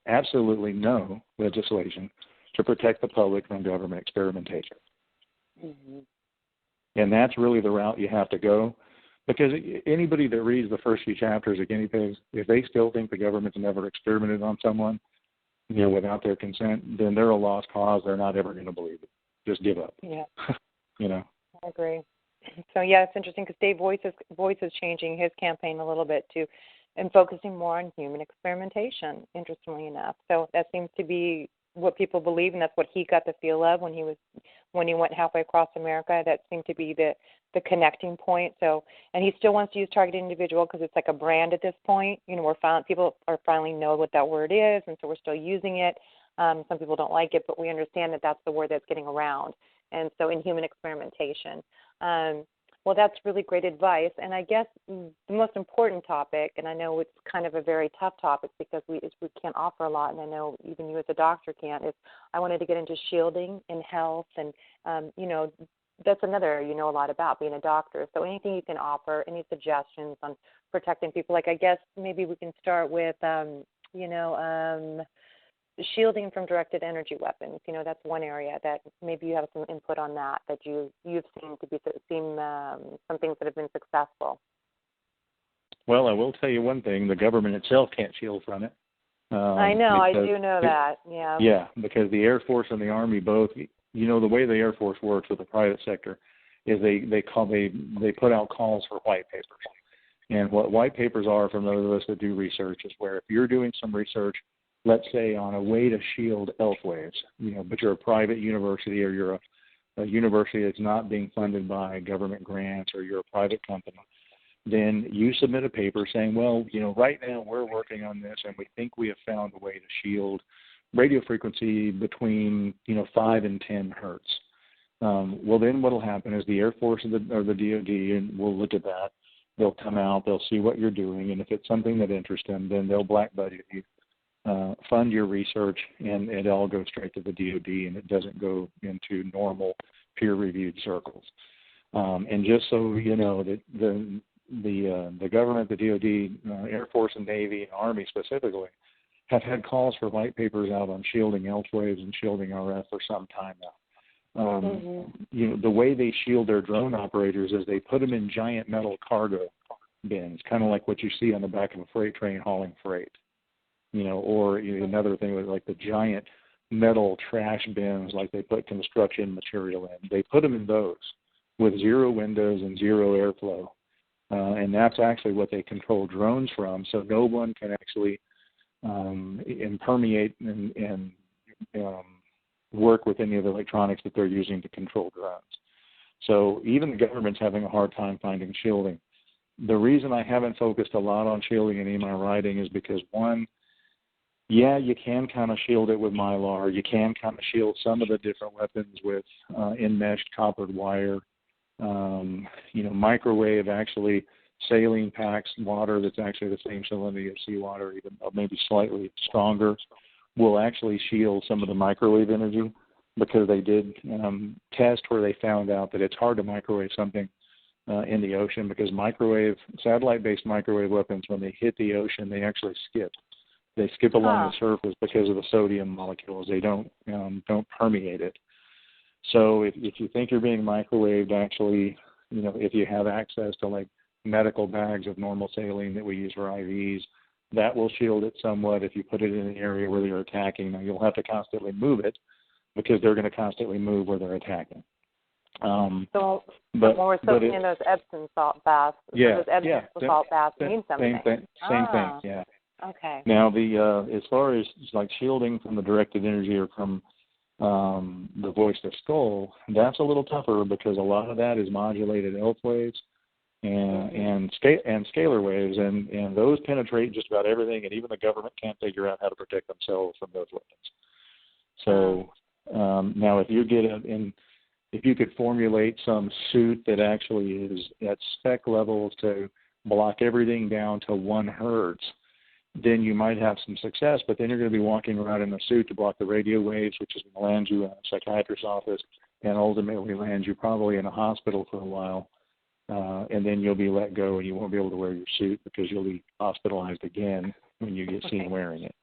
Speaker 3: absolutely no legislation to protect the public from government experimentation. Mm-hmm. And that's really the route you have to go, because anybody that reads the first few chapters of guinea pigs, if they still think the government's never experimented on someone, without their consent, then they're a lost cause. They're not ever going to believe it. Just give up.
Speaker 2: Yeah.
Speaker 3: I
Speaker 2: agree. So, it's interesting because Dave Voice is changing his campaign a little bit too, and focusing more on human experimentation, interestingly enough. So that seems to be what people believe, and that's what he got the feel of when he went halfway across America. That seemed to be the connecting point. So, and he still wants to use targeted individual because it's like a brand at this point. People are finally know what that word is, and so we're still using it. Some people don't like it, but we understand that that's the word that's getting around. And so in human experimentation. Well, that's really great advice. And I guess the most important topic, and I know it's kind of a very tough topic because we can't offer a lot, and I know even you as a doctor can't, is I wanted to get into shielding in health. And, that's another area you know a lot about, being a doctor. So anything you can offer, any suggestions on protecting people? Like I guess maybe we can start with, shielding from directed energy weapons. That's one area that maybe you have some input on that you've seen some things that have been successful.
Speaker 3: Well, I will tell you one thing: the government itself can't shield from it.
Speaker 2: I know, I do know that. Yeah.
Speaker 3: Yeah, because the Air Force and the Army both. The way the Air Force works with the private sector is they put out calls for white papers, and what white papers are, from those of us that do research, is where if you're doing some research, let's say on a way to shield elf waves, but you're a private university or you're a university that's not being funded by government grants, or you're a private company, then you submit a paper saying, well, right now we're working on this and we think we have found a way to shield radio frequency between, 5 and 10 hertz. Well, then what will happen is the Air Force or the DOD and will look at that. They'll come out, they'll see what you're doing, and if it's something that interests them, then they'll black budget you. Fund your research, and it all goes straight to the DOD, and it doesn't go into normal peer-reviewed circles. And just so you know, that the government, the DOD, Air Force and Navy, and Army specifically, have had calls for white papers out on shielding elf waves and shielding RF for some time now. The way they shield their drone operators is they put them in giant metal cargo bins, kind of like what you see on the back of a freight train hauling freight. Or another thing was like the giant metal trash bins, like they put construction material in. They put them in those with zero windows and zero airflow. And that's actually what they control drones from, so no one can actually impermeate and work with any of the electronics that they're using to control drones. So even the government's having a hard time finding shielding. The reason I haven't focused a lot on shielding in my writing is because, one, you can kind of shield it with Mylar. You can kind of shield some of the different weapons with enmeshed coppered wire. Microwave actually saline packs water that's actually the same salinity as seawater, even maybe slightly stronger, will actually shield some of the microwave energy, because they did test where they found out that it's hard to microwave something in the ocean, because satellite-based microwave weapons, when they hit the ocean, they actually skip. They skip along the surface because of the sodium molecules. They don't permeate it. So if you think you're being microwaved, actually, if you have access to like medical bags of normal saline that we use for IVs, that will shield it somewhat if you put it in an area where they're attacking. Now, you'll have to constantly move it because they're going to constantly move where they're attacking.
Speaker 2: When we're soaking in those Epsom salt baths, those Epsom salt baths mean something.
Speaker 3: Same thing, yeah.
Speaker 2: Okay.
Speaker 3: Now, as far as like shielding from the directed energy or from the voice to skull, that's a little tougher, because a lot of that is modulated elf waves and scalar waves, and those penetrate just about everything, and even the government can't figure out how to protect themselves from those weapons. So now, if if you could formulate some suit that actually is at spec levels to block everything down to 1 hertz, then you might have some success, but then you're going to be walking around in a suit to block the radio waves, which is going to land you in a psychiatrist's office and ultimately land you probably in a hospital for a while. And then you'll be let go and you won't be able to wear your suit because you'll be hospitalized again when you get seen wearing it.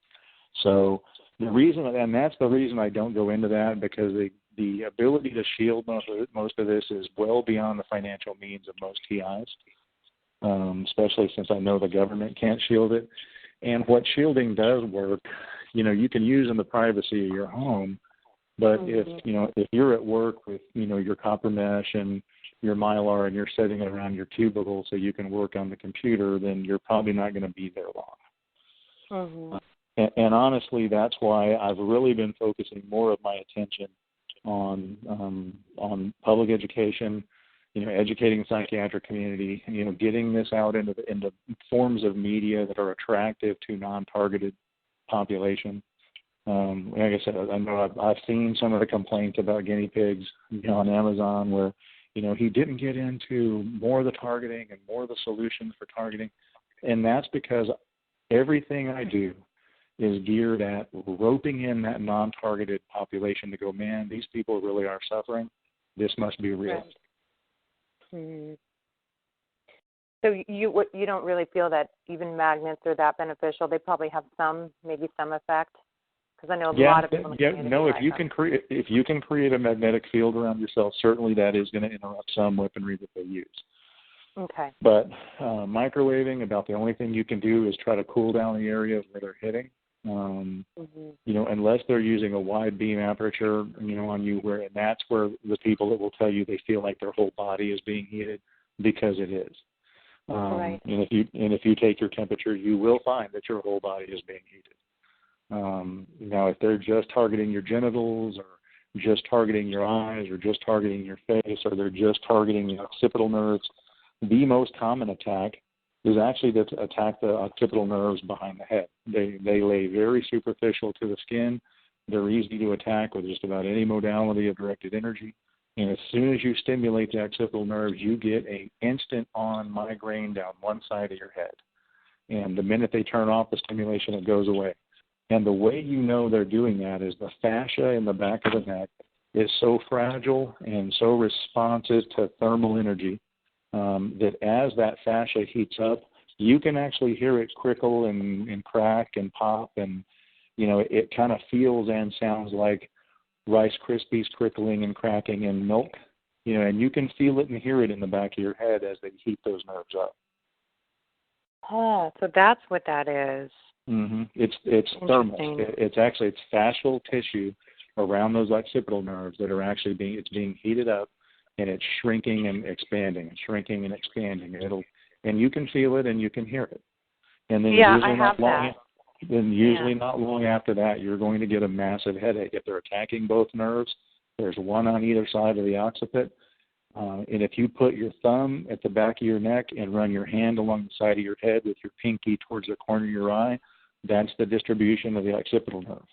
Speaker 3: So the reason, and that's the reason I don't go into that, because the ability to shield most of this is well beyond the financial means of most TIs, especially since I know the government can't shield it. And what shielding does work, you can use in the privacy of your home, but if you're at work with, your copper mesh and your Mylar and you're setting it around your cubicle so you can work on the computer, then you're probably not going to be there long. And honestly, that's why I've really been focusing more of my attention on public education, educating the psychiatric community, getting this out into forms of media that are attractive to non-targeted population. Like I said, I know I've seen some of the complaints about guinea pigs on Amazon where, he didn't get into more of the targeting and more of the solutions for targeting. And that's because everything I do is geared at roping in that non-targeted population to go, man, these people really are suffering. This must be real.
Speaker 2: Right. So you don't really feel that even magnets are that beneficial? They probably have maybe some effect. Because I know a lot of people.
Speaker 3: If you can create a magnetic field around yourself, certainly that is going to interrupt some weaponry that they use.
Speaker 2: Okay.
Speaker 3: But microwaving, about the only thing you can do is try to cool down the areas where they're hitting. Unless they're using a wide beam aperture, on you, and that's where the people that will tell you they feel like their whole body is being heated, because it is.
Speaker 2: Right.
Speaker 3: And if you take your temperature, you will find that your whole body is being heated. Now, if they're just targeting your genitals or just targeting your eyes or just targeting your face or they're just targeting the occipital nerves, the most common attack is actually to attack the occipital nerves behind the head. They lay very superficial to the skin. They're easy to attack with just about any modality of directed energy. And as soon as you stimulate the occipital nerves, you get an instant-on migraine down one side of your head. And the minute they turn off the stimulation, it goes away. And the way you know they're doing that is the fascia in the back of the neck is so fragile and so responsive to thermal energy that as that fascia heats up, you can actually hear it crickle and crack and pop, and it kind of feels and sounds like Rice Krispies crickling and cracking in milk, and you can feel it and hear it in the back of your head as they heat those nerves up.
Speaker 2: Oh, so that's what that is.
Speaker 3: It's thermal. It's fascial tissue around those occipital nerves that are actually being heated up, and it's shrinking and expanding, and shrinking and expanding. And you can feel it and you can hear it. And then usually not long after that, you're going to get a massive headache. If they're attacking both nerves, there's one on either side of the occiput. And if you put your thumb at the back of your neck and run your hand along the side of your head with your pinky towards the corner of your eye, that's the distribution of the occipital nerve.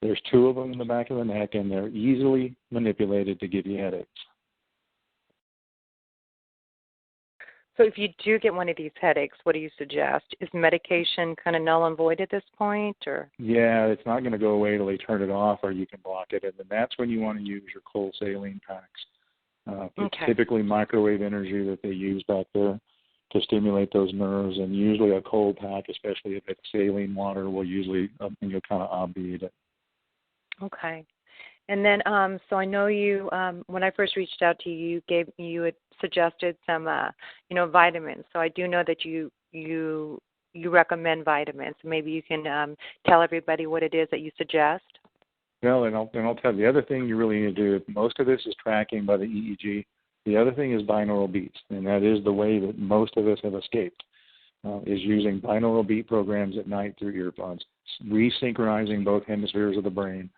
Speaker 3: There's 2 of them in the back of the neck, and they're easily manipulated to give you headaches.
Speaker 2: So if you do get one of these headaches, what do you suggest? Is medication kind of null and void at this point, or?
Speaker 3: Yeah, it's not going to go away till they turn it off, or you can block it, and then that's when you want to use your cold saline packs. It's typically microwave energy that they use back there to stimulate those nerves, and usually a cold pack, especially if it's saline water, will usually kind of obviate it. Okay.
Speaker 2: And then, so I know you, when I first reached out to you, you had suggested some, vitamins. So I do know that you recommend vitamins. Maybe you can tell everybody what it is that you suggest.
Speaker 3: Well, and I'll tell you, the other thing you really need to do, most of this is tracking by the EEG. The other thing is binaural beats, and that is the way that most of us have escaped, is using binaural beat programs at night through earphones, resynchronizing both hemispheres of the brain.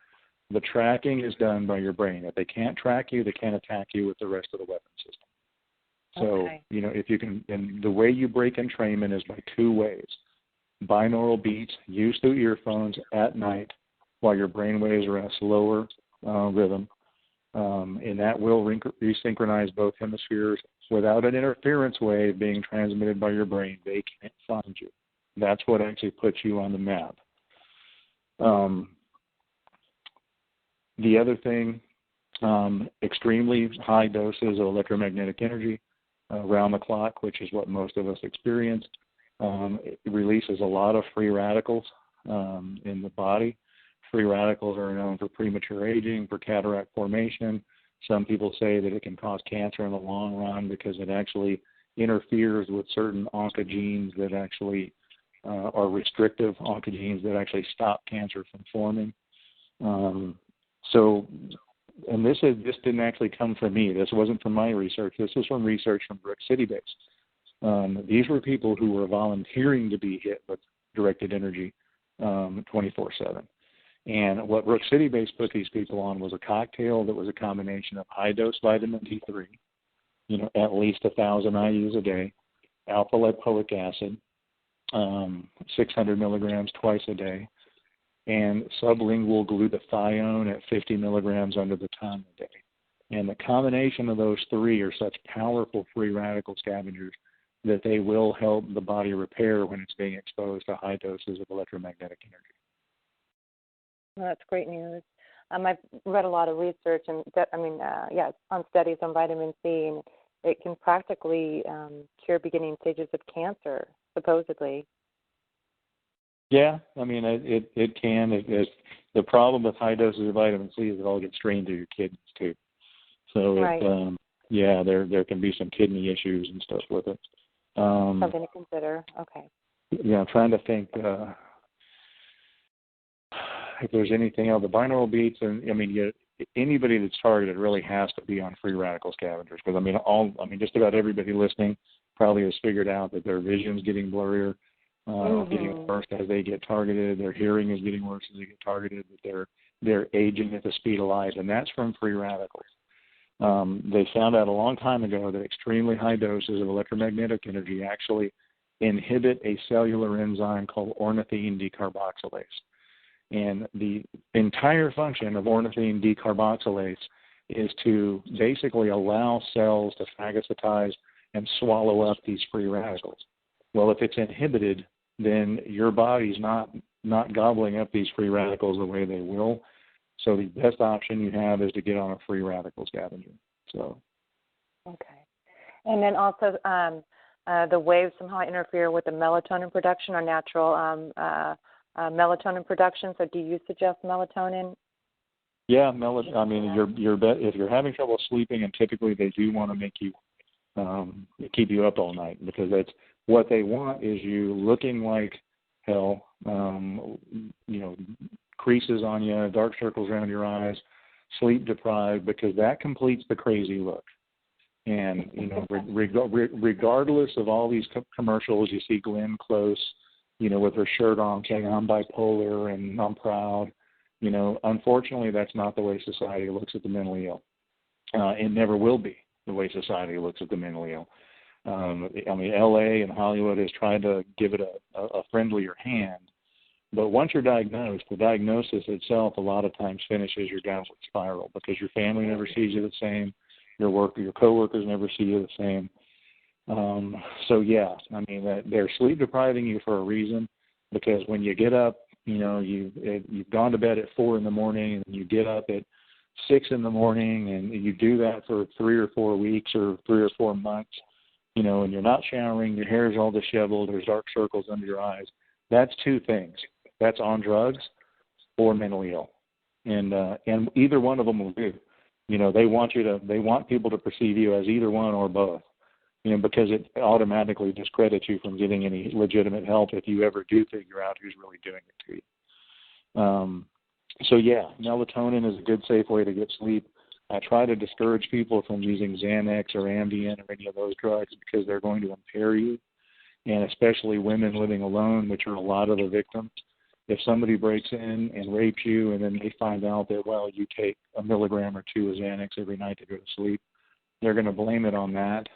Speaker 3: The tracking is done by your brain. If they can't track you, they can't attack you with the rest of the weapon system. So, if you can, and the way you break entrainment is by 2 ways. Binaural beats used through earphones at night while your brain waves are in a slower rhythm, and that will resynchronize both hemispheres without an interference wave being transmitted by your brain. They can't find you. That's what actually puts you on the map. The other thing, extremely high doses of electromagnetic energy around the clock, which is what most of us experience. It releases a lot of free radicals in the body. Free radicals are known for premature aging, for cataract formation. Some people say that it can cause cancer in the long run because it actually interferes with certain oncogenes that actually are restrictive oncogenes that actually stop cancer from forming. And this didn't actually come from me. This wasn't from my research. This was from research from Brook City Base. These were people who were volunteering to be hit with directed energy 24/7. And what Brook City Base put these people on was a cocktail that was a combination of high-dose vitamin D3, at least 1,000 IUs a day, alpha-lipoic acid, 600 milligrams twice a day, and sublingual glutathione at 50 milligrams under the tongue a day. And the combination of those three are such powerful free radical scavengers that they will help the body repair when it's being exposed to high doses of electromagnetic energy.
Speaker 2: Well, that's great news. I've read a lot of research on studies on vitamin C, and it can practically cure beginning stages of cancer, supposedly.
Speaker 3: Yeah, I mean, it can. The problem with high doses of vitamin C is it all gets drained to your kidneys too. So,
Speaker 2: right.
Speaker 3: There can be some kidney issues and stuff with it.
Speaker 2: Something to consider. Okay.
Speaker 3: Yeah, I'm trying to think if there's anything else. The binaural beats, and anybody that's targeted really has to be on free radical scavengers, because just about everybody listening probably has figured out that their vision's getting blurrier. Getting worse as they get targeted. Their hearing is getting worse as they get targeted. That they're aging at the speed of light, and that's from free radicals. They found out a long time ago that extremely high doses of electromagnetic energy actually inhibit a cellular enzyme called ornithine decarboxylase. And the entire function of ornithine decarboxylase is to basically allow cells to phagocytize and swallow up these free radicals. Well, if it's inhibited, then your body's not gobbling up these free radicals the way they will. So the best option you have is to get on a free radical scavenger. So.
Speaker 2: Okay. And then also the waves somehow interfere with the melatonin production or natural melatonin production. So do you suggest melatonin?
Speaker 3: Yeah, if you're having trouble sleeping, and typically they do want to make you keep you up all night, because that's what they want is you looking like hell, creases on you, dark circles around your eyes, sleep deprived, because that completes the crazy look. And, regardless of all these commercials, you see Glenn Close, with her shirt on saying, I'm bipolar and I'm proud. Unfortunately, that's not the way society looks at the mentally ill. It never will be the way society looks at the mentally ill. LA and Hollywood has tried to give it a friendlier hand. But once you're diagnosed, the diagnosis itself a lot of times finishes your downward spiral, because your family never sees you the same. Your coworkers never see you the same. They're sleep depriving you for a reason, because when you get up, you've gone to bed at 4 a.m. and you get up at 6 a.m. and you do that for 3 or 4 weeks or 3 or 4 months, and you're not showering, your hair is all disheveled, there's dark circles under your eyes. That's two things. That's on drugs or mentally ill, and either one of them will do. They want people to perceive you as either one or both, because it automatically discredits you from getting any legitimate help if you ever do figure out who's really doing it to you. Melatonin is a good, safe way to get sleep. I try to discourage people from using Xanax or Ambien or any of those drugs, because they're going to impair you, and especially women living alone, which are a lot of the victims. If somebody breaks in and rapes you, and then they find out that, you take a milligram or 2 of Xanax every night to go to sleep, they're going to blame it on that.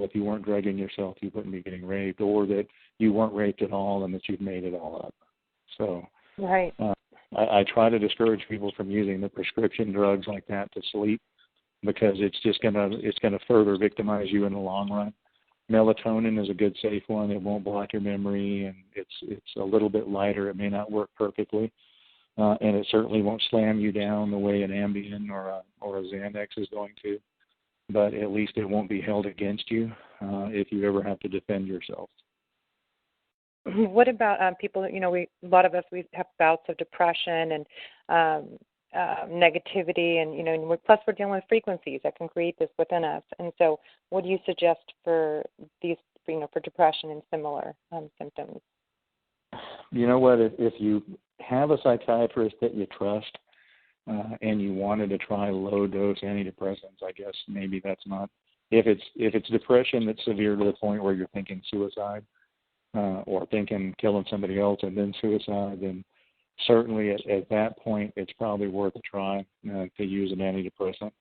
Speaker 3: If you weren't drugging yourself, you wouldn't be getting raped, or that you weren't raped at all and that you've made it all up. So
Speaker 2: right.
Speaker 3: I try to discourage people from using the prescription drugs like that to sleep, because it's gonna further victimize you in the long run. Melatonin is a good safe one. It won't block your memory, and it's a little bit lighter. It may not work perfectly, and it certainly won't slam you down the way an Ambien or a Xanax is going to. But at least it won't be held against you if you ever have to defend yourself.
Speaker 2: What about people? A lot of us, we have bouts of depression and negativity, and plus we're dealing with frequencies that can create this within us. And so, what do you suggest for these, for depression and similar symptoms?
Speaker 3: You know what? If you have a psychiatrist that you trust, and you wanted to try low dose antidepressants, I guess maybe that's not. If it's depression that's severe to the point where you're thinking suicide, or thinking killing somebody else and then suicide, then certainly at that point it's probably worth a try to use an antidepressant.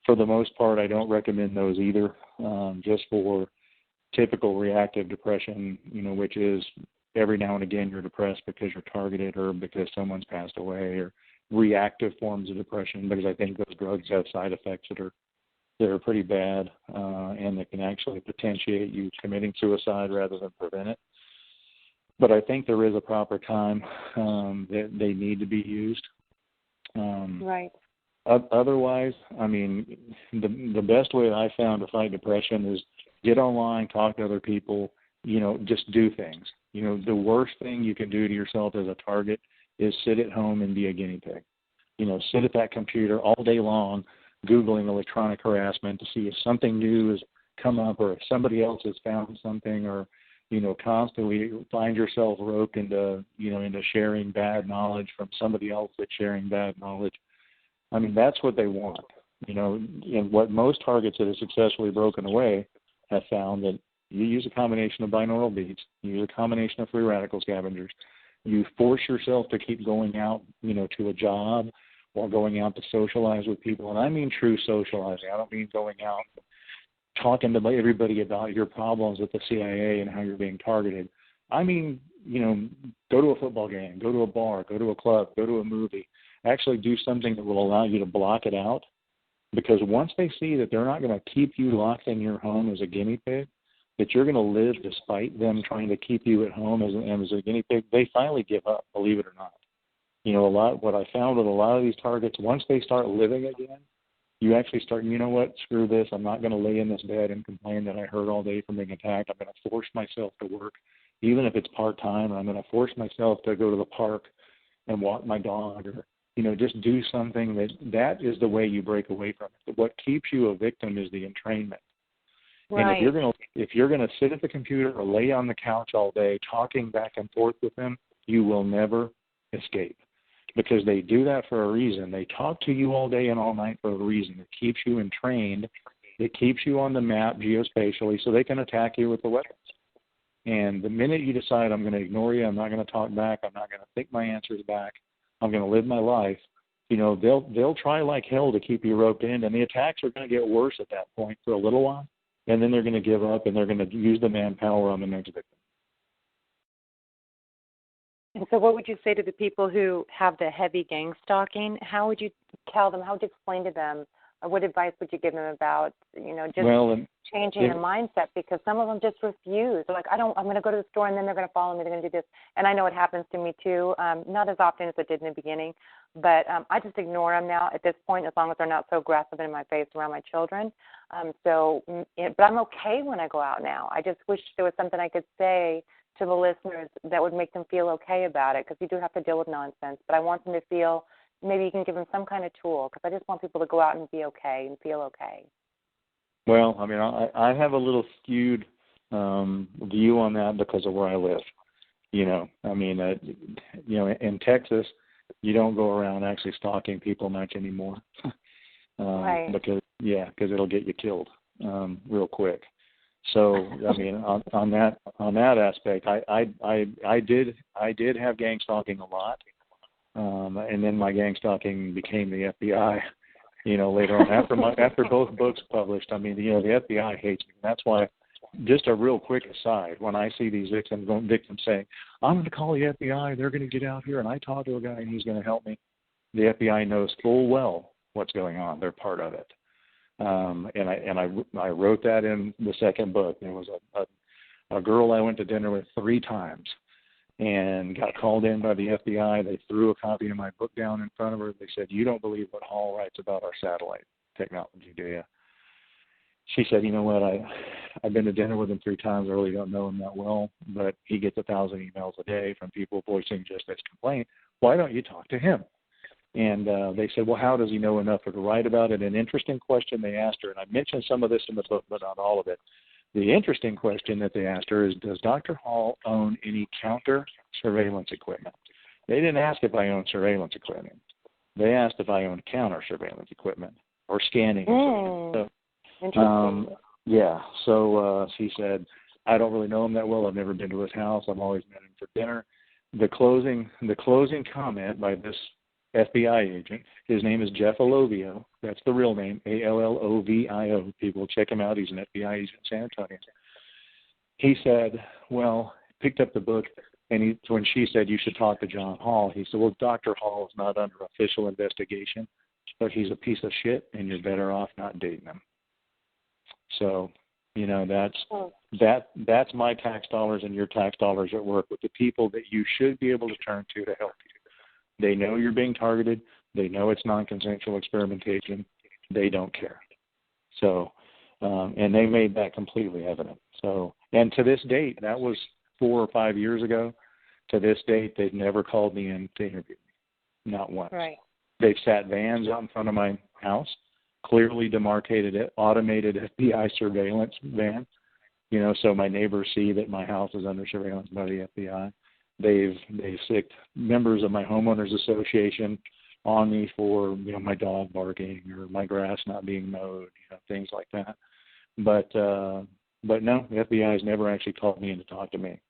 Speaker 3: For the most part, I don't recommend those either, just for typical reactive depression, which is every now and again you're depressed because you're targeted or because someone's passed away, or reactive forms of depression, because I think those drugs have side effects that are pretty bad, and that can actually potentiate you committing suicide rather than prevent it. But I think there is a proper time that they need to be used.
Speaker 2: Right.
Speaker 3: Otherwise, the best way I found to fight depression is get online, talk to other people, just do things. The worst thing you can do to yourself as a target is sit at home and be a guinea pig. Sit at that computer all day long, Googling electronic harassment to see if something new has come up, or if somebody else has found something, or, constantly find yourself roped into sharing bad knowledge from somebody else that's sharing bad knowledge. That's what they want. And what most targets that have successfully broken away have found that you use a combination of binaural beats, you use a combination of free radical scavengers, you force yourself to keep going out, to a job, or going out to socialize with people. And I mean true socializing. I don't mean going out talking to everybody about your problems with the CIA and how you're being targeted. I mean, go to a football game, go to a bar, go to a club, go to a movie. Actually do something that will allow you to block it out, because once they see that they're not going to keep you locked in your home as a guinea pig, that you're going to live despite them trying to keep you at home as a guinea pig, they finally give up, believe it or not. What I found with a lot of these targets, once they start living again, you actually start, screw this, I'm not going to lay in this bed and complain that I hurt all day from being attacked. I'm going to force myself to work, even if it's part-time, or I'm going to force myself to go to the park and walk my dog, or, just do something that is the way you break away from it. What keeps you a victim is the entrainment. Right. And if you're going to sit at the computer or lay on the couch all day talking back and forth with them, you will never escape, because they do that for a reason. They talk to you all day and all night for a reason. It keeps you entrained. It keeps you on the map geospatially so they can attack you with the weapons. And the minute you decide, I'm going to ignore you, I'm not going to talk back, I'm not going to think my answers back, I'm going to live my life, they'll try like hell to keep you roped in, and the attacks are going to get worse at that point for a little while, and then they're going to give up, and they're going to use the manpower on the next victim.
Speaker 2: And so what would you say to the people who have the heavy gang stalking? How would you tell them, how would you explain to them, or what advice would you give them about, changing their mindset? Because some of them just refuse. They're like, I'm going to go to the store, and then they're going to follow me, they're going to do this. And I know it happens to me too, not as often as it did in the beginning, but I just ignore them now at this point, as long as they're not so aggressive in my face around my children. But I'm okay when I go out now. I just wish there was something I could say to the listeners that would make them feel okay about it, because you do have to deal with nonsense. But I want them to feel, maybe you can give them some kind of tool, because I just want people to go out and be okay and feel okay.
Speaker 3: Well, I have a little skewed view on that because of where I live. In Texas, you don't go around actually stalking people much anymore.
Speaker 2: Right.
Speaker 3: Because it'll get you killed real quick. So on that aspect, I did have gang stalking a lot, and then my gang stalking became the FBI. Later on after both books published. The FBI hates me. That's why just a real quick aside, when I see these victims saying, I'm going to call the FBI, they're going to get out here, and I talked to a guy and he's going to help me, the FBI knows full well what's going on. They're part of it. And I wrote that in the second book. There was a girl I went to dinner with 3 times and got called in by the FBI. They threw a copy of my book down in front of her. They said, you don't believe what Hall writes about our satellite technology, do you? She said, you know what, I've been to dinner with him 3 times. I really don't know him that well, but he gets 1,000 emails a day from people voicing just this complaint. Why don't you talk to him? And they said, well, how does he know enough to write about it? An interesting question they asked her, and I mentioned some of this in the book, but not all of it. The interesting question that they asked her is, does Dr. Hall own any counter surveillance equipment? They didn't ask if I own surveillance equipment. They asked if I own counter surveillance equipment or scanning equipment.
Speaker 2: Interesting.
Speaker 3: So she said, I don't really know him that well. I've never been to his house. I've always met him for dinner. The closing comment by this FBI agent, his name is Jeff Allovio. That's the real name, Allovio. People check him out. He's an FBI agent in San Antonio. He said, well, picked up the book, and when she said you should talk to John Hall, he said, well, Dr. Hall is not under official investigation, but he's a piece of shit, and you're better off not dating him. So, you know, that's my tax dollars and your tax dollars at work with the people that you should be able to turn to help you. They know you're being targeted. They know it's non-consensual experimentation. They don't care. So, and they made that completely evident. So, and to this date, that was 4 or 5 years ago. To this date, they've never called me in to interview me, not once.
Speaker 2: Right.
Speaker 3: They've sat vans out in front of my house, clearly demarcated automated FBI surveillance van, you know, so my neighbors see that my house is under surveillance by the FBI. They've sicked members of my homeowners association on me for, you know, my dog barking or my grass not being mowed, you know, things like that. But no, the FBI has never actually called me in to talk to me.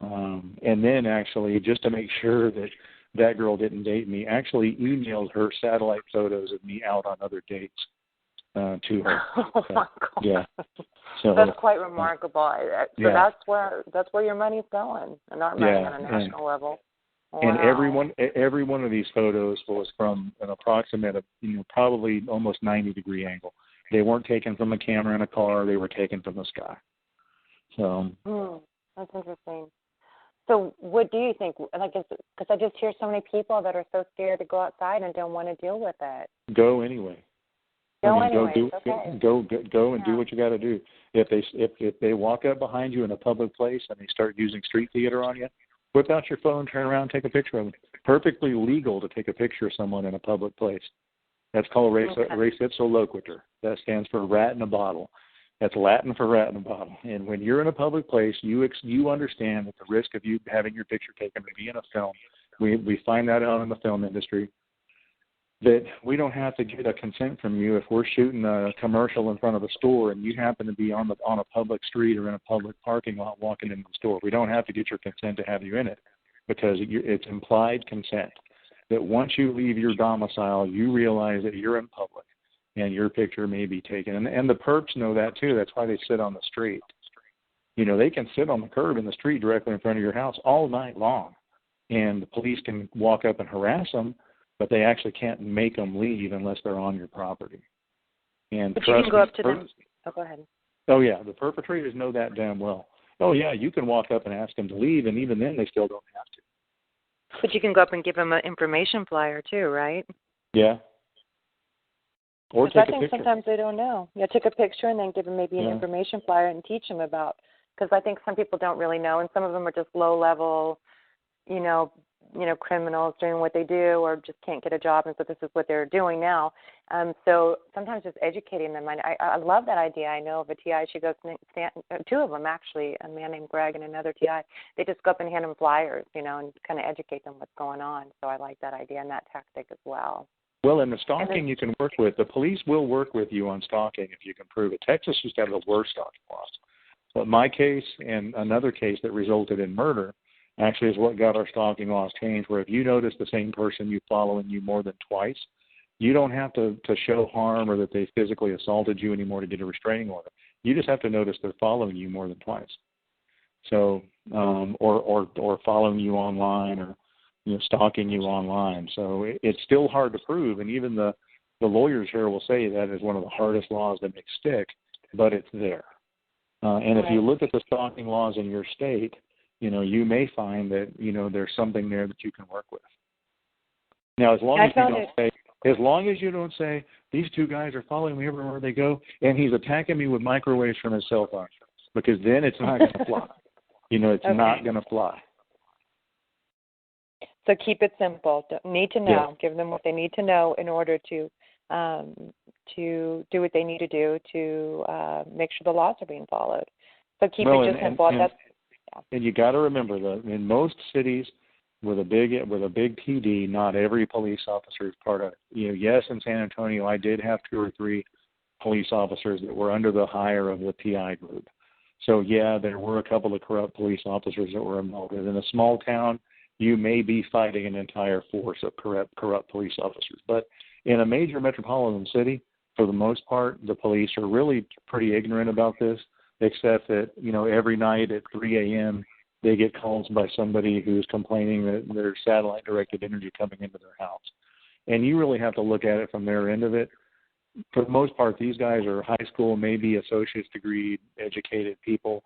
Speaker 3: And then actually, just to make sure that girl didn't date me, actually emailed her satellite photos of me out on other dates to her.
Speaker 2: Oh my God.
Speaker 3: Yeah. So
Speaker 2: that's quite remarkable. So
Speaker 3: yeah.
Speaker 2: that's where your money's going, and not money on a national level. Wow.
Speaker 3: And every one of these photos was from an approximate, you know, probably almost 90-degree angle. They weren't taken from a camera in a car. They were taken from the sky. So
Speaker 2: that's interesting. So what do you think? Like, because I just hear so many people that are so scared to go outside and don't want to deal with it.
Speaker 3: Go anyway. Go and do what you got to do. If they walk up behind you in a public place and they start using street theater on you, whip out your phone, turn around, take a picture of them. Perfectly legal to take a picture of someone in a public place. That's called res ipsa loquitur. That stands for rat in a bottle. That's Latin for rat in a bottle. And when you're in a public place, you understand that the risk of you having your picture taken may be in a film. We find that out in the film industry, that we don't have to get a consent from you if we're shooting a commercial in front of a store and you happen to be on a public street or in a public parking lot walking into the store. We don't have to get your consent to have you in it, because it's implied consent that once you leave your domicile, you realize that you're in public and your picture may be taken. And the perps know that too. That's why they sit on the street. You know, they can sit on the curb in the street directly in front of your house all night long, and the police can walk up and harass them, but they actually can't make them leave unless they're on your property. And
Speaker 2: but you can go up to them. Oh, go ahead.
Speaker 3: Oh, yeah, the perpetrators know that damn well. Oh, yeah, you can walk up and ask them to leave, and even then they still don't have to.
Speaker 2: But you can go up and give them an information flyer too, right?
Speaker 3: Yeah. Or take a picture. I think
Speaker 2: sometimes they don't know. Yeah, take a picture and then give them maybe an information flyer and teach them about, because I think some people don't really know, and some of them are just low-level, you know, criminals doing what they do or just can't get a job, and so this is what they're doing now. So sometimes just educating them. I love that idea. I know of a TI, she goes, two of them actually, a man named Greg and another TI, they just go up and hand them flyers, you know, and kind of educate them what's going on. So I like that idea and that tactic as well.
Speaker 3: Well, and the stalking you can work with. The police will work with you on stalking if you can prove it. Texas used to have the worst stalking laws. But my case and another case that resulted in murder actually is what got our stalking laws changed, where if you notice the same person you following you more than twice, you don't have to show harm or that they physically assaulted you anymore to get a restraining order. You just have to notice they're following you more than twice. So, or following you online, or stalking you online. So it's still hard to prove, and even the lawyers here will say that is one of the hardest laws that make stick, but it's there. And if you look at the stalking laws in your state, you may find that there's something there that you can work with. Now, as long as you don't say these two guys are following me everywhere they go, and he's attacking me with microwaves from his cell phone, because then it's not going to fly. It's not going to fly.
Speaker 2: So keep it simple. Don't need to know.
Speaker 3: Yeah.
Speaker 2: Give them what they need to know in order to do what they need to do to make sure the laws are being followed. So keep it just simple.
Speaker 3: And you got to remember that in most cities with a big PD, not every police officer is part of it. Yes, in San Antonio, I did have 2 or 3 police officers that were under the hire of the PI group. So yeah, there were a couple of corrupt police officers that were involved. In a small town, you may be fighting an entire force of corrupt police officers. But in a major metropolitan city, for the most part, the police are really pretty ignorant about this, except that, every night at 3 a.m., they get calls by somebody who's complaining that there's satellite-directed energy coming into their house. And you really have to look at it from their end of it. For the most part, these guys are high school, maybe associate's degree educated people.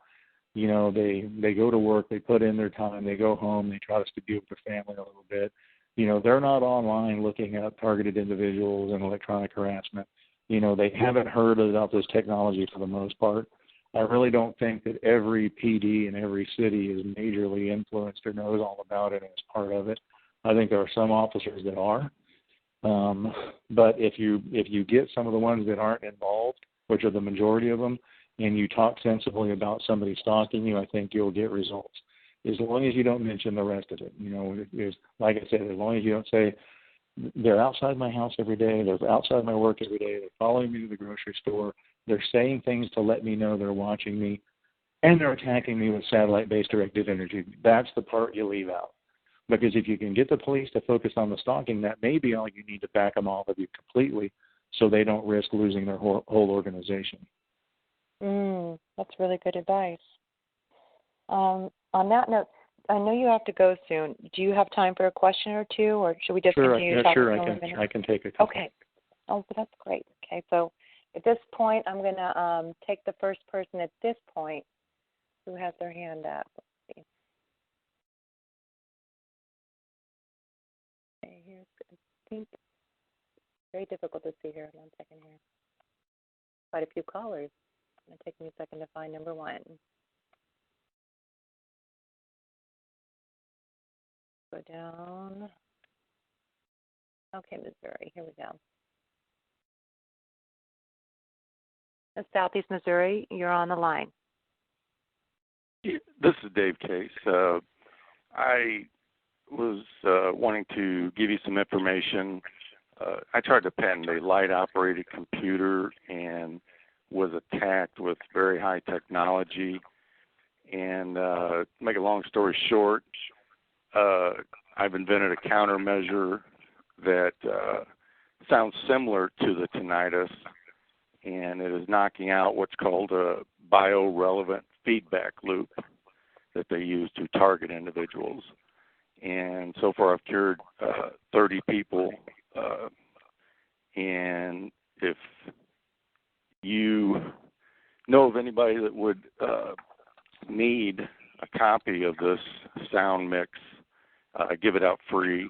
Speaker 3: They go to work, they put in their time, they go home, they try to be with their family a little bit. They're not online looking at targeted individuals and electronic harassment. They haven't heard about this technology for the most part. I really don't think that every PD in every city is majorly influenced or knows all about it and is part of it. I think there are some officers that are. But if you get some of the ones that aren't involved, which are the majority of them, and you talk sensibly about somebody stalking you, I think you'll get results. As long as you don't mention the rest of it. Like I said, as long as you don't say, they're outside my house every day, they're outside my work every day, they're following me to the grocery store, they're saying things to let me know they're watching me, and they're attacking me with satellite-based directed energy. That's the part you leave out. Because if you can get the police to focus on the stalking, that may be all you need to back them off of you completely so they don't risk losing their whole organization.
Speaker 2: That's really good advice. On that note, I know you have to go soon. Do you have time for a question or two, or should we just continue talking?
Speaker 3: Sure, I can take a couple.
Speaker 2: Okay. Oh, but that's great. Okay, so at this point, I'm going to take the first person at this point who has their hand up. Let's see. Okay, here's, I think, very difficult to see here. 1 second here. Quite a few callers. It's going to take me a second to find number 1. Go down. Okay, Missouri. Here we go. Southeast Missouri, you're on the line.
Speaker 4: This is Dave Case. I was wanting to give you some information. I tried to patent a light-operated computer and was attacked with very high technology. And to make a long story short, I've invented a countermeasure that sounds similar to the tinnitus, and it is knocking out what's called a biorelevant feedback loop that they use to target individuals. And so far I've cured 30 people. And if you know of anybody that would need a copy of this sound mix, give it out free.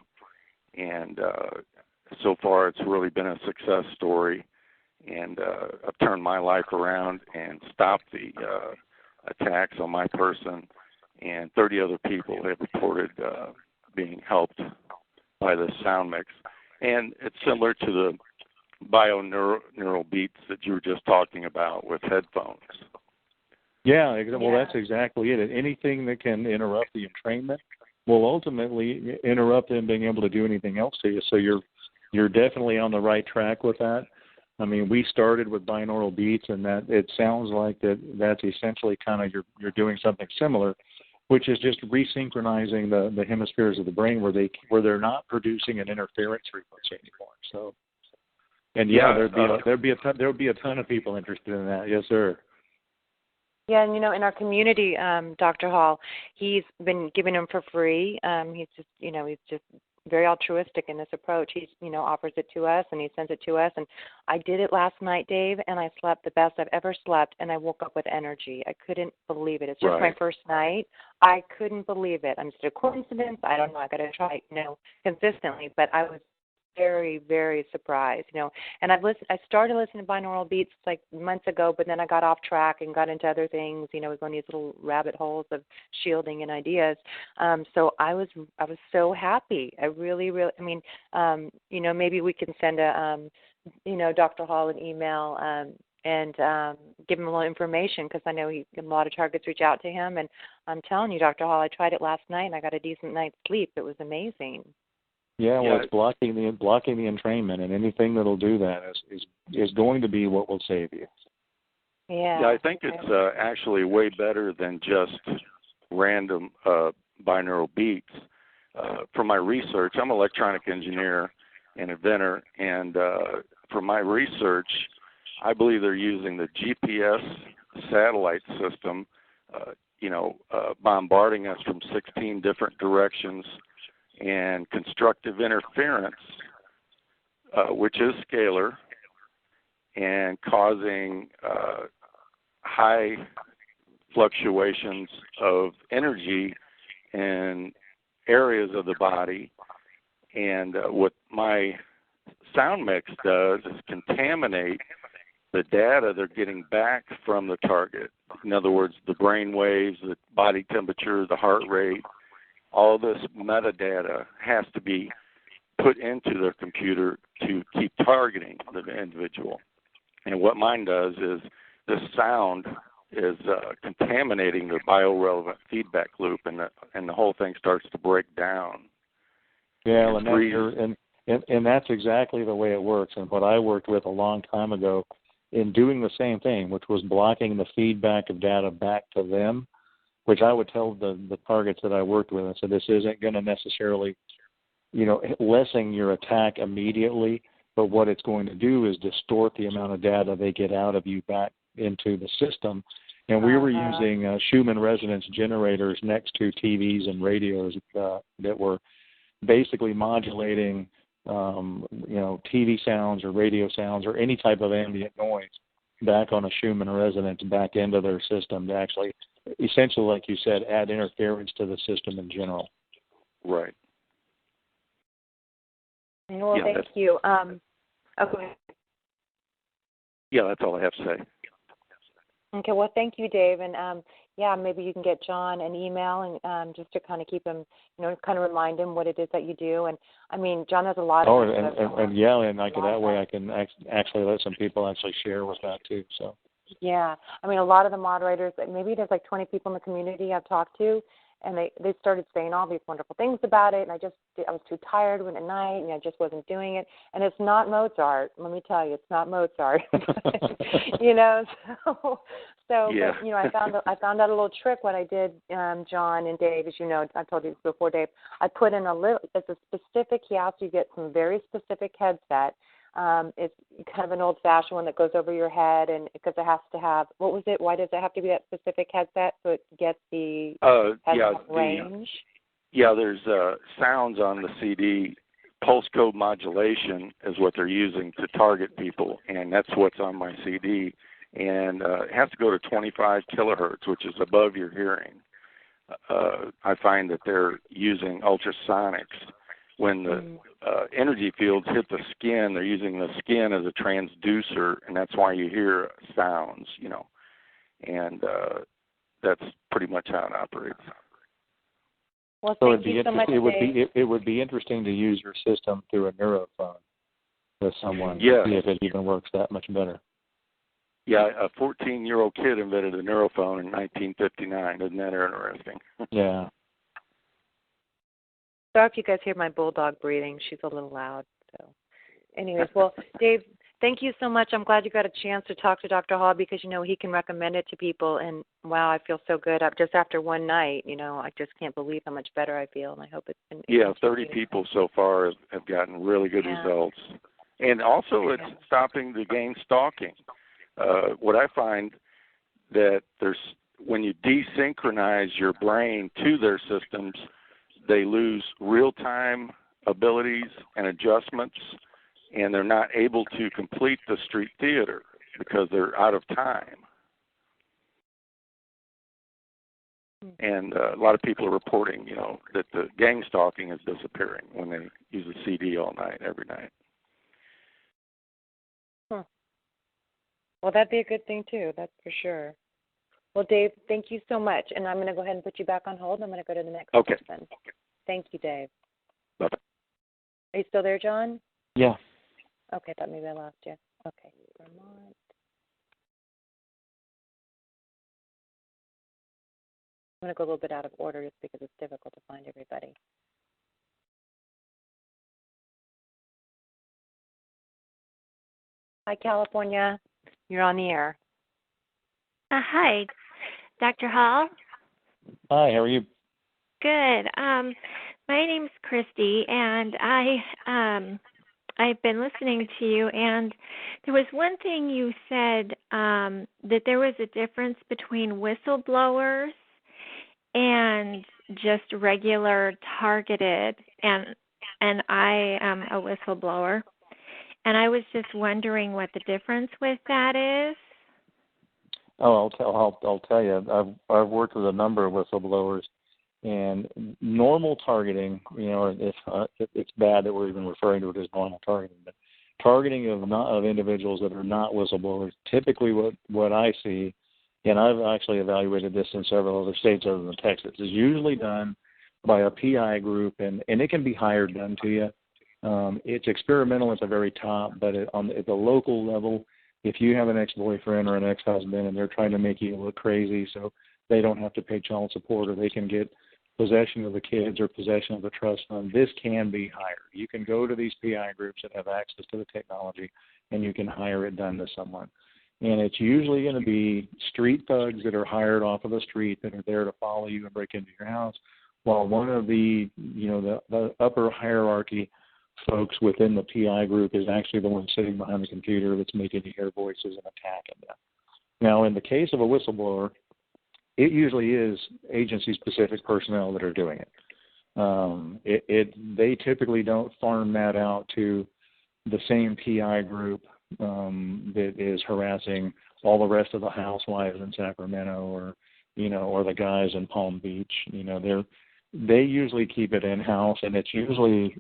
Speaker 4: And so far it's really been a success story. And I've turned my life around and stopped the attacks on my person. And 30 other people have reported being helped by this sound mix. And it's similar to the bio-neural beats that you were just talking about with headphones.
Speaker 3: Yeah, well, that's exactly it. Anything that can interrupt the entrainment will ultimately interrupt them being able to do anything else to you. So you're definitely on the right track with that. I mean, we started with binaural beats, and that it sounds like that's essentially kind of you're doing something similar, which is just resynchronizing the hemispheres of the brain where they're not producing an interference frequency anymore. So, and there'd be a ton of people interested in that. Yes, sir.
Speaker 2: Yeah, and in our community, Dr. Hall, he's been giving them for free. He's just very altruistic in this approach. He's offers it to us and he sends it to us. And I did it last night, Dave, and I slept the best I've ever slept, and I woke up with energy. I couldn't believe it. It's just my first night. I couldn't believe it. I'm just a coincidence. I don't know. I got to try it, consistently. But I was very, very surprised, And I started listening to binaural beats like months ago, but then I got off track and got into other things. We go in these little rabbit holes of shielding and ideas. So I was so happy. I really, really. I mean, maybe we can send Dr. Hall an email and give him a little information, because I know a lot of targets reach out to him. And I'm telling you, Dr. Hall, I tried it last night and I got a decent night's sleep. It was amazing.
Speaker 3: Yeah, well, it's blocking the entrainment, and anything that'll do that is going to be what will save you.
Speaker 2: Yeah.
Speaker 4: Yeah, I think it's actually way better than just random binaural beats. From my research, I'm an electronic engineer and inventor, and from my research, I believe they're using the GPS satellite system, bombarding us from 16 different directions, and constructive interference, which is scalar, and causing high fluctuations of energy in areas of the body. And what my sound mix does is contaminate the data they're getting back from the target. In other words, the brain waves, the body temperature, the heart rate, all this metadata has to be put into their computer to keep targeting the individual. And what mine does is the sound is contaminating the biorelevant feedback loop, and the whole thing starts to break down.
Speaker 3: Yeah, and that's exactly the way it works. And what I worked with a long time ago in doing the same thing, which was blocking the feedback of data back to them, which I would tell the targets that I worked with. I said, this isn't going to necessarily, lessen your attack immediately, but what it's going to do is distort the amount of data they get out of you back into the system. And we were using Schumann resonance generators next to TVs and radios that were basically modulating, TV sounds or radio sounds or any type of ambient noise back on a Schumann resonance back into their system to actually, essentially, like you said, add interference to the system in general.
Speaker 4: Right.
Speaker 2: Well, thank you. Okay.
Speaker 4: Yeah, that's all I have to say.
Speaker 2: Okay, well, thank you, Dave. And, maybe you can get John an email and just to kind of keep him, kind of remind him what it is that you do. And, I mean, John has a lot of...
Speaker 3: that way I can actually let some people actually share with that, too, so...
Speaker 2: Yeah. I mean, a lot of the moderators, maybe there's like 20 people in the community I've talked to, and they started saying all these wonderful things about it, and I was too tired at night, and I just wasn't doing it. And it's not Mozart. Let me tell you, it's not Mozart. So
Speaker 4: yeah.
Speaker 2: But, I found out a little trick. What I did, John and Dave, as you know, I told you this before, Dave, I put in it's a specific, he asked you to get some very specific headset. It's kind of an old-fashioned one that goes over your head, and because it has to have, what was it? Why does it have to be that specific headset so it gets the range?
Speaker 4: There's sounds on the CD. Pulse code modulation is what they're using to target people, and that's what's on my CD. And it has to go to 25 kilohertz, which is above your hearing. I find that they're using ultrasonics. When the energy fields hit the skin, they're using the skin as a transducer, and that's why you hear sounds, and that's pretty much how it operates.
Speaker 2: Well, thank you so much, Dave.
Speaker 3: It would be interesting to use your system through a neurophone with someone,
Speaker 4: yeah.
Speaker 3: See if it even works that much better.
Speaker 4: Yeah, a 14-year-old kid invented a neurophone in 1959. Isn't that interesting?
Speaker 3: Yeah.
Speaker 2: Sorry if you guys hear my bulldog breathing. She's a little loud. So, anyways, well, Dave, thank you so much. I'm glad you got a chance to talk to Dr. Hall because, he can recommend it to people. And, wow, I feel so good. Just after one night, I just can't believe how much better I feel. And I hope it's been...
Speaker 4: Yeah, 30 people so far have gotten really good results. And also it's stopping the game stalking. What I find, that when you desynchronize your brain to their systems, they lose real-time abilities and adjustments, and they're not able to complete the street theater because they're out of time. And a lot of people are reporting, that the gang stalking is disappearing when they use a CD all night, every night.
Speaker 2: Huh. Well, that'd be a good thing, too. That's for sure. Well, Dave, thank you so much. And I'm going to go ahead and put you back on hold. I'm going to go to the next person. Thank you, Dave.
Speaker 4: Bye-bye.
Speaker 2: Are you still there, John?
Speaker 3: Yeah.
Speaker 2: Okay, I thought maybe I lost you. Okay, Vermont. I'm going to go a little bit out of order just because it's difficult to find everybody. Hi, California. You're on the air.
Speaker 5: Hi, Dr. Hall.
Speaker 3: Hi, how are you?
Speaker 5: Good. My name's Christy, and I've been listening to you, and there was one thing you said, that there was a difference between whistleblowers and just regular targeted, and I am a whistleblower, and I was just wondering what the difference with that is.
Speaker 3: Oh, I'll tell you. I've worked with a number of whistleblowers, and normal targeting, it's bad that we're even referring to it as normal targeting, but targeting of individuals that are not whistleblowers, typically what I see, and I've actually evaluated this in several other states other than Texas, is usually done by a PI group, and it can be hired done to you. It's experimental at the very top, but at the local level, if you have an ex-boyfriend or an ex-husband and they're trying to make you look crazy so they don't have to pay child support or they can get possession of the kids or possession of the trust fund, this can be hired. You can go to these PI groups that have access to the technology and you can hire it done to someone. And it's usually going to be street thugs that are hired off of the street that are there to follow you and break into your house, while one of the upper hierarchy folks within the PI group is actually the one sitting behind the computer that's making you hear voices and attacking them. Now, in the case of a whistleblower, it usually is agency-specific personnel that are doing it. They typically don't farm that out to the same PI group that is harassing all the rest of the housewives in Sacramento or the guys in Palm Beach. They usually keep it in-house, and it's usually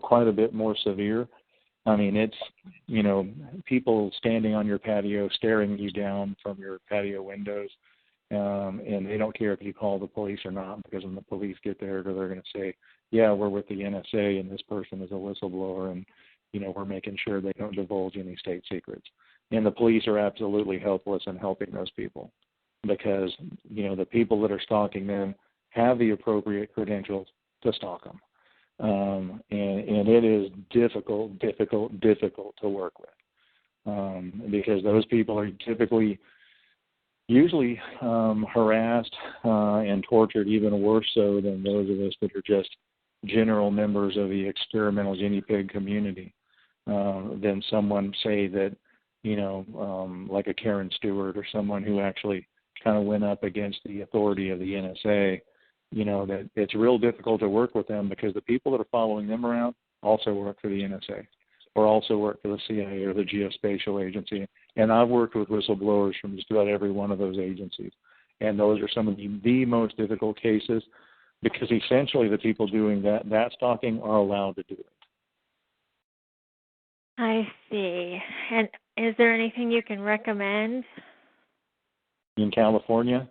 Speaker 3: quite a bit more severe. I mean, it's, people standing on your patio, staring you down from your patio windows, and they don't care if you call the police or not, because when the police get there, they're going to say, yeah, we're with the NSA, and this person is a whistleblower, and, we're making sure they don't divulge any state secrets. And the police are absolutely helpless in helping those people because, the people that are stalking them have the appropriate credentials to stalk them. And it is difficult to work with because those people are usually harassed and tortured even worse so than those of us that are just general members of the experimental guinea pig community than someone, say, that, like a Karen Stewart or someone who actually kind of went up against the authority of the NSA. That it's real difficult to work with them because the people that are following them around also work for the NSA or also work for the CIA or the Geospatial Agency. And I've worked with whistleblowers from just about every one of those agencies. And those are some of the most difficult cases because essentially the people doing that stalking are allowed to do it.
Speaker 5: I see. And is there anything you can recommend?
Speaker 3: In California?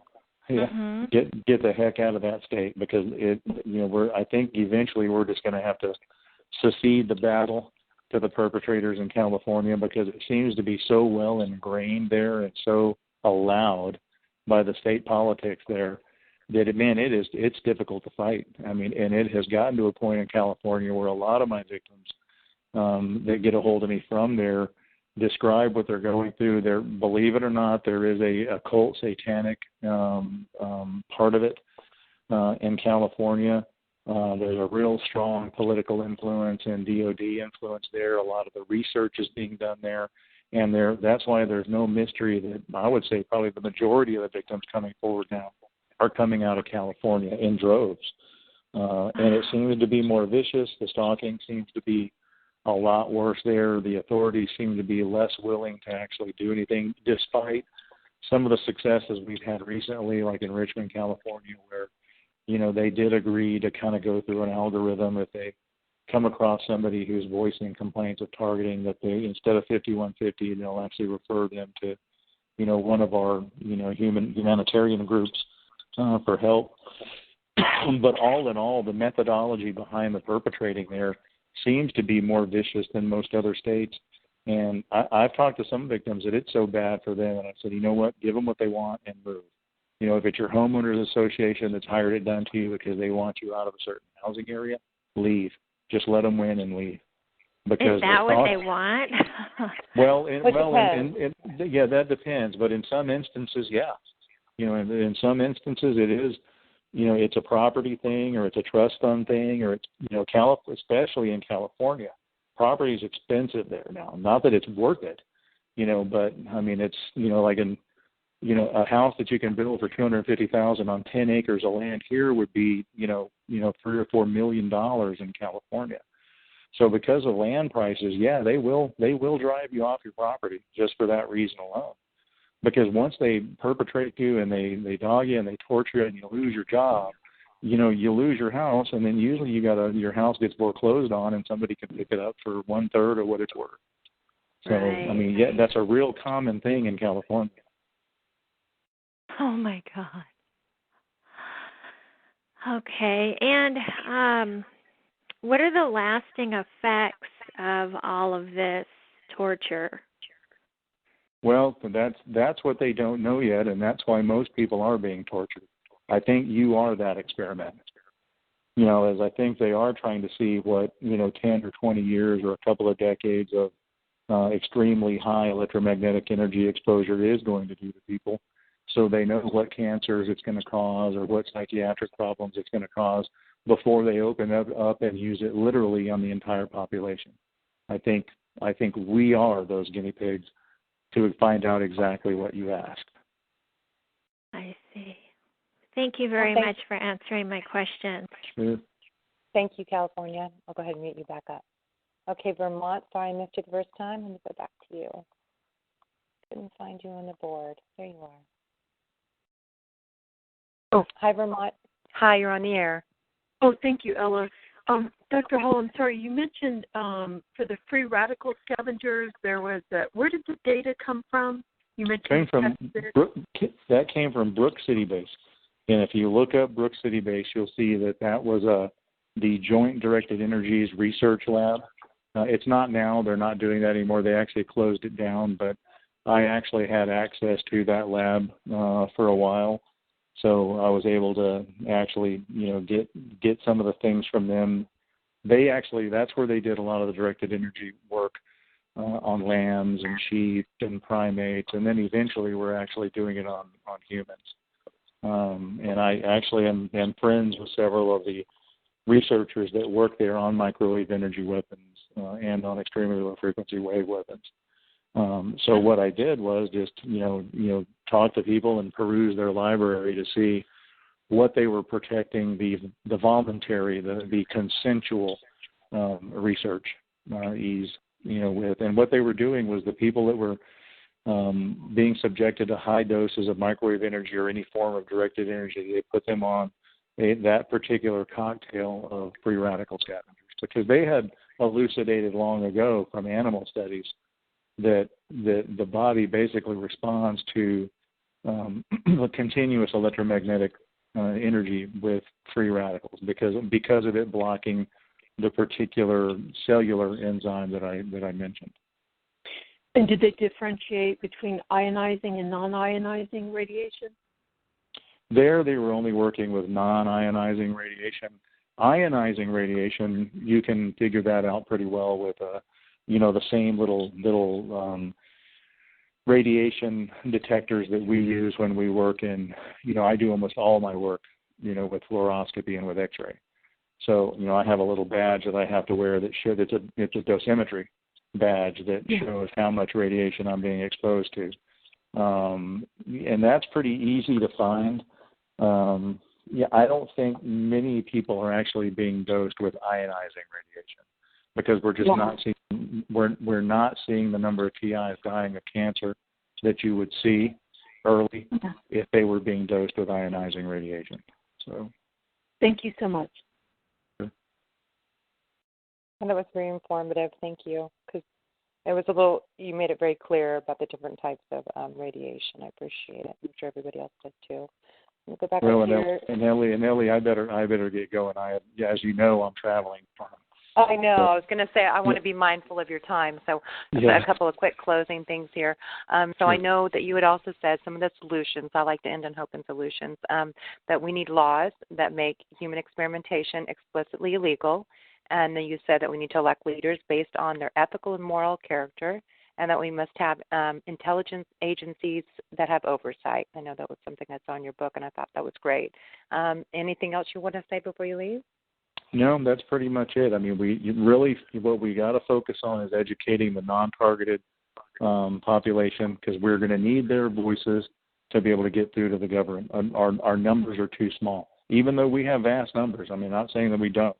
Speaker 3: Yeah,
Speaker 5: mm-hmm.
Speaker 3: Get the heck out of that state because I think eventually we're just going to have to secede the battle to the perpetrators in California because it seems to be so well ingrained there and so allowed by the state politics there that it's difficult to fight. I mean, and it has gotten to a point in California where a lot of my victims that get a hold of me from there describe what they're going through. Believe it or not, there is a occult satanic part of it in California. There's a real strong political influence and DOD influence there. A lot of the research is being done there. And that's why there's no mystery that I would say probably the majority of the victims coming forward now are coming out of California in droves. And it seems to be more vicious. The stalking seems to be a lot worse there. The authorities seem to be less willing to actually do anything, despite some of the successes we've had recently, like in Richmond, California, where, they did agree to kind of go through an algorithm if they come across somebody who's voicing complaints of targeting, that they, instead of 5150, they'll actually refer them to, one of our, humanitarian groups for help. But all in all, the methodology behind the perpetrating there seems to be more vicious than most other states. And I've talked to some victims that it's so bad for them, and I said, you know what, give them what they want and move. If it's your homeowners association that's hired it done to you because they want you out of a certain housing area, leave. Just let them win and leave. Because
Speaker 5: is that what they want?
Speaker 3: Yeah, that depends. But in some instances, yeah. In some instances it is, it's a property thing, or it's a trust fund thing, or it's, especially in California, property is expensive there now. Not that it's worth it, but I mean, it's, like in, a house that you can build for $250,000 on 10 acres of land here would be, $3 or $4 million in California. So because of land prices, yeah, they will drive you off your property just for that reason alone. Because once they perpetrate you and they dog you and they torture you and you lose your job, you lose your house, and then usually your house gets foreclosed on and somebody can pick it up for 1/3 of what it's worth. So,
Speaker 5: right.
Speaker 3: I mean, yeah, that's a real common thing in California.
Speaker 5: Oh, my God. Okay. And what are the lasting effects of all of this torture?
Speaker 3: Well, that's what they don't know yet, and that's why most people are being tortured. I think you are that experiment. As I think they are trying to see what, 10 or 20 years or a couple of decades of extremely high electromagnetic energy exposure is going to do to people. So they know what cancers it's going to cause or what psychiatric problems it's going to cause before they open up and use it literally on the entire population. I think we are those guinea pigs to find out exactly what you asked.
Speaker 5: I see. Thank you very much for answering my questions.
Speaker 3: Sure.
Speaker 2: Thank you, California. I'll go ahead and mute you back up. Okay, Vermont, sorry I missed you the first time. Let me go back to you. Couldn't find you on the board. There you are.
Speaker 6: Oh.
Speaker 2: Hi, Vermont. Hi, you're on the air.
Speaker 6: Oh, thank you, Ella. Dr. Hall, I'm sorry, you mentioned for the free radical scavengers, there was where did the data come from? You mentioned
Speaker 3: that came from Brook City Base. And if you look up Brook City Base, you'll see that was the Joint Directed Energies Research Lab. It's not now. They're not doing that anymore. They actually closed it down, but I actually had access to that lab for a while. So I was able to actually, get some of the things from them. That's where they did a lot of the directed energy work on lambs and sheep and primates, and then eventually we're actually doing it on humans. And I actually am friends with several of the researchers that work there on microwave energy weapons and on extremely low frequency wave weapons. So what I did was just, talk to people and peruse their library to see what they were protecting the voluntary, the consensual research with. And what they were doing was the people that were being subjected to high doses of microwave energy or any form of directed energy, they put them on that particular cocktail of free radical scavengers, because they had elucidated long ago from animal studies that the body basically responds to a continuous electromagnetic energy with free radicals because of it blocking the particular cellular enzyme that I mentioned.
Speaker 6: And did they differentiate between ionizing and non-ionizing radiation?
Speaker 3: There, they were only working with non-ionizing radiation. Ionizing radiation, you can figure that out pretty well with the same little radiation detectors that we use when we work in, I do almost all my work, with fluoroscopy and with X-ray. So, I have a little badge that I have to wear that it's a dosimetry. badge that shows how much radiation I'm being exposed to. And that's pretty easy to find. I don't think many people are actually being dosed with ionizing radiation because we're just not seeing we're not seeing the number of TIs dying of cancer that you would see early if they were being dosed with ionizing radiation. So,
Speaker 6: thank you so much.
Speaker 2: And that was very informative. Thank you, because it was you made it very clear about the different types of radiation. I appreciate it. I'm sure everybody else did too. We'll go back up here.
Speaker 3: And Ellie, I better get going. As you know, I'm traveling.
Speaker 2: I know. I was going to say I want to be mindful of your time, so a couple of quick closing things here. So I know that you had also said some of the solutions. I like to end on hope and solutions. That we need laws that make human experimentation explicitly illegal. And then you said that we need to elect leaders based on their ethical and moral character, and that we must have intelligence agencies that have oversight. I know that was something that's on your book, and I thought that was great. Anything else you want to say before you leave?
Speaker 3: No, that's pretty much it. I mean, what we got to focus on is educating the non-targeted population, because we're going to need their voices to be able to get through to the government. Our numbers are too small, even though we have vast numbers. I mean, not saying that we don't,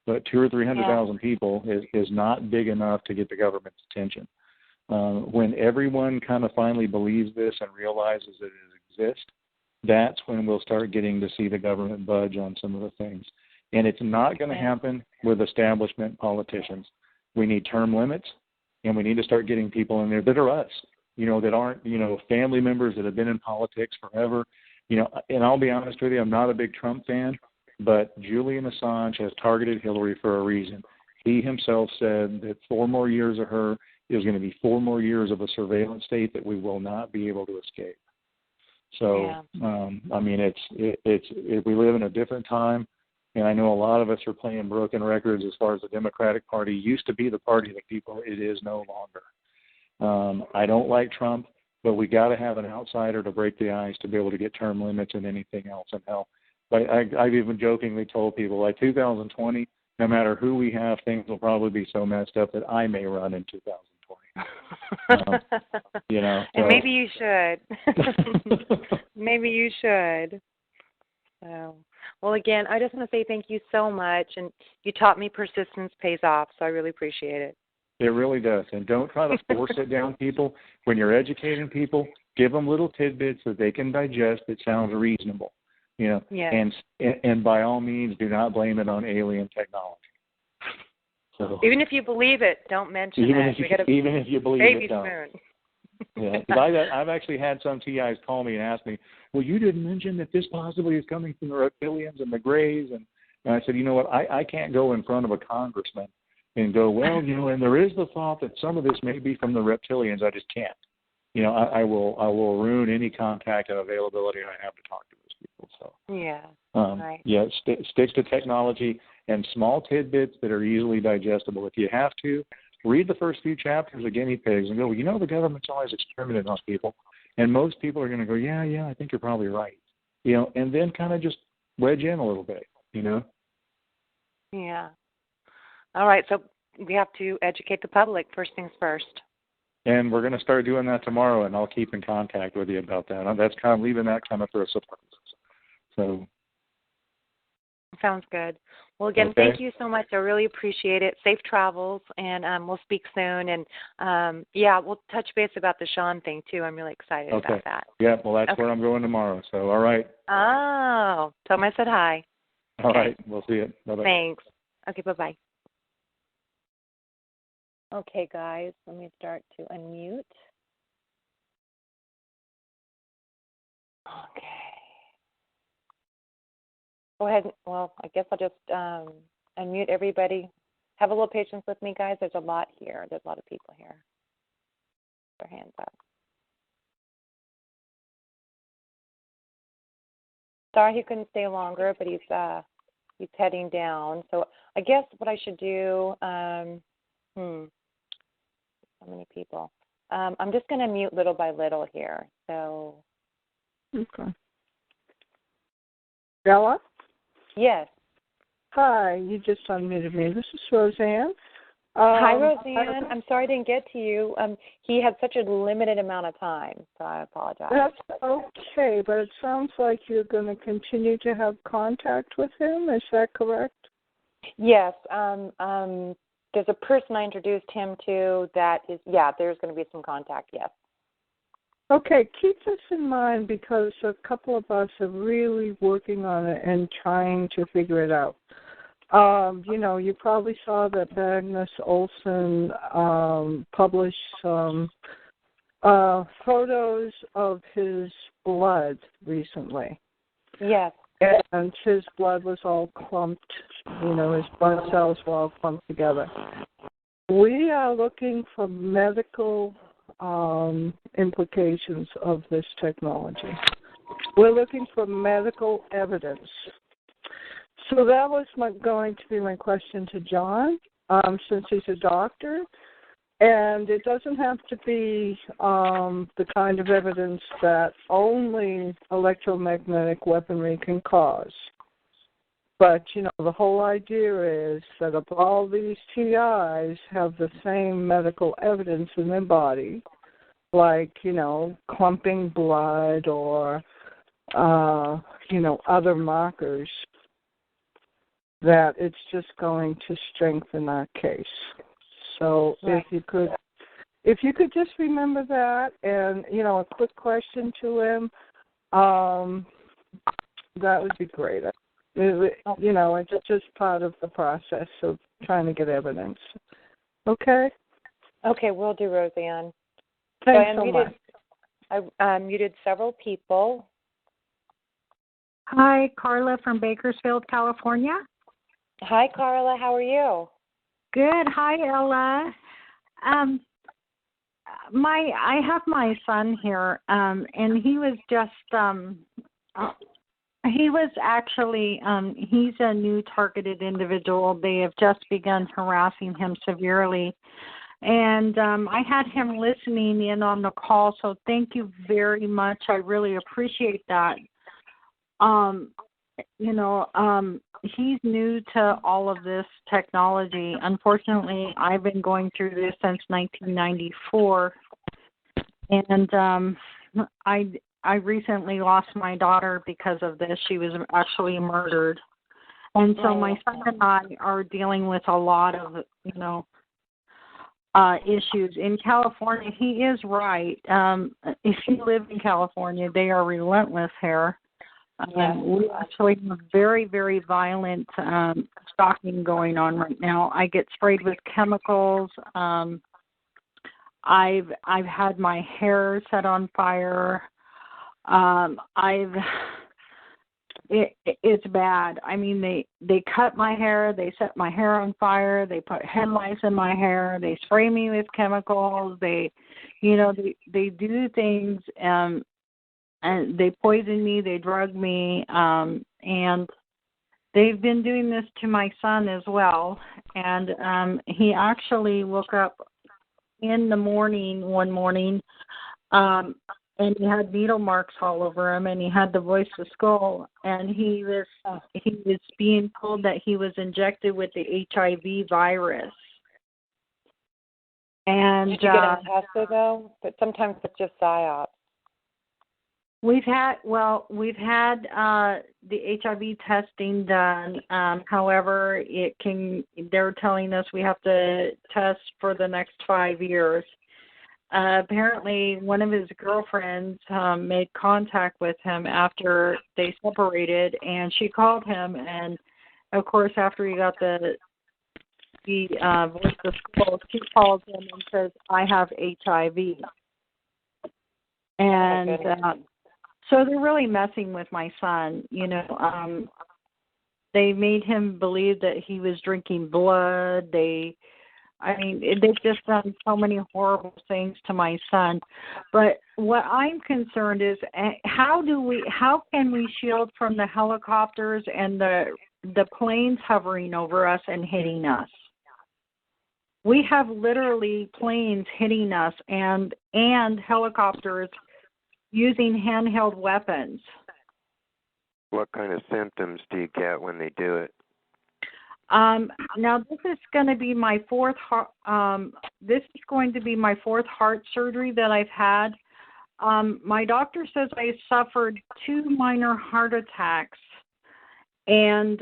Speaker 3: but 200,000 or 300,000 people is not big enough to get the government's attention. When everyone kind of finally believes this and realizes that it exists, that's when we'll start getting to see the government budge on some of the things. And it's not going to happen with establishment politicians. We need term limits, and we need to start getting people in there that are us, that aren't, family members that have been in politics forever. And I'll be honest with you, I'm not a big Trump fan, but Julian Assange has targeted Hillary for a reason. He himself said that 4 more years of her is going to be 4 more years of a surveillance state that we will not be able to escape. So, I mean, we live in a different time. And I know a lot of us are playing broken records as far as the Democratic Party used to be the party that it is no longer. I don't like Trump, but we got to have an outsider to break the ice to be able to get term limits and anything else. And hell, I've even jokingly told people, like 2020, no matter who we have, things will probably be so messed up that I may run in 2020. And
Speaker 2: maybe you should. Maybe you should. So. Well, again, I just want to say thank you so much, and you taught me persistence pays off, so I really appreciate it.
Speaker 3: It really does, and don't try to force it down people. When you're educating people, give them little tidbits that they can digest that sounds reasonable, and by all means, do not blame it on alien technology. So,
Speaker 2: even if you believe it, don't mention it.
Speaker 3: Even if you believe
Speaker 2: baby
Speaker 3: it, don't.
Speaker 2: Spoon.
Speaker 3: Yeah, I've actually had some TIs call me and ask me, well, you didn't mention that this possibly is coming from the reptilians and the grays. And I said, you know what, I can't go in front of a congressman and go, well, and there is the thought that some of this may be from the reptilians. I just can't. I will ruin any contact and availability I have to talk to those people. So right. Sticks to technology and small tidbits that are easily digestible. If you have to, read the first few chapters of Guinea Pigs and go, the government's always experimenting on people. And most people are going to go, yeah, I think you're probably right. And then kind of just wedge in a little bit,
Speaker 2: Yeah. All right, so we have to educate the public, first things first.
Speaker 3: And we're going to start doing that tomorrow, and I'll keep in contact with you about that. That's kind of leaving that kind of for a surprise. So.
Speaker 2: Sounds good. Well, again, Thank you so much. I really appreciate it. Safe travels, and we'll speak soon. And, we'll touch base about the Sean thing, too. I'm really excited about that.
Speaker 3: Yeah, well, that's where I'm going tomorrow. So, all right.
Speaker 2: Oh, tell him I said hi.
Speaker 3: All right. We'll see you. Bye-bye.
Speaker 2: Thanks. Okay, bye-bye. Okay, guys, let me start to unmute. Okay. Go ahead. Well, I guess I'll just unmute everybody. Have a little patience with me, guys. There's a lot here. There's a lot of people here. Their hands up. Sorry he couldn't stay longer, but he's heading down. So I guess what I should do, so many people. I'm just going to mute little by little here. So.
Speaker 7: Okay. Bella?
Speaker 2: Yes.
Speaker 7: Hi, you just unmuted me. This is Roseanne.
Speaker 2: Hi, Roseanne. I'm sorry I didn't get to you. He had such a limited amount of time, so I apologize.
Speaker 7: That's okay, but it sounds like you're going to continue to have contact with him. Is that correct?
Speaker 2: Yes. There's a person I introduced him to that is, there's going to be some contact, yes.
Speaker 7: Okay, keep this in mind because a couple of us are really working on it and trying to figure it out. You probably saw that Magnus Olson published some photos of his blood recently.
Speaker 2: Yes.
Speaker 7: And his blood was all clumped, his blood cells were all clumped together. We are looking for medical implications of this technology. We're looking for medical evidence. So that was going to be my question to John, since he's a doctor. And it doesn't have to be the kind of evidence that only electromagnetic weaponry can cause. But, the whole idea is that if all these TIs have the same medical evidence in their body, like, clumping blood or, other markers, that it's just going to strengthen our case. So
Speaker 2: right.
Speaker 7: if you could just remember that and, a quick question to him, that would be great. It's just part of the process of trying to get evidence. Okay?
Speaker 2: Okay, will do, Roseanne.
Speaker 7: Thanks so much.
Speaker 2: I muted several people.
Speaker 8: Hi, Carla from Bakersfield, California.
Speaker 2: Hi, Carla. How are you?
Speaker 8: Good. Hi, Ella. I have my son here, and he was just he's a new targeted individual. They have just begun harassing him severely. And I had him listening in on the call, so thank you very much. I really appreciate that. He's new to all of this technology. Unfortunately, I've been going through this since 1994, and I recently lost my daughter because of this. She was actually murdered. And so my son and I are dealing with a lot of, issues. In California, he is right. If you live in California, they are relentless here. We actually have very, very violent stalking going on right now. I get sprayed with chemicals. I've had my hair set on fire. It's bad. I mean, they cut my hair, they set my hair on fire, they put head lice in my hair, they spray me with chemicals, they do things, and they poison me, they drug me, and they've been doing this to my son as well. And he actually woke up in the morning one morning, and he had needle marks all over him, and he had the voice of skull, and he was being told that he was injected with the HIV virus. And
Speaker 2: did you get him tested though? But sometimes it's just psyops.
Speaker 8: We've had the HIV testing done. However, they're telling us we have to test for the next 5 years. Apparently, one of his girlfriends made contact with him after they separated, and she called him. And of course, after he got the voice of skull, she calls him and says, "I have HIV." And so they're really messing with my son. They made him believe that he was drinking blood. They've just done so many horrible things to my son. But what I'm concerned is, how can we shield from the helicopters and the planes hovering over us and hitting us? We have literally planes hitting us and helicopters using handheld weapons.
Speaker 9: What kind of symptoms do you get when they do it?
Speaker 8: Now this is going to be my fourth heart surgery that I've had. My doctor says I suffered 2 minor heart attacks, and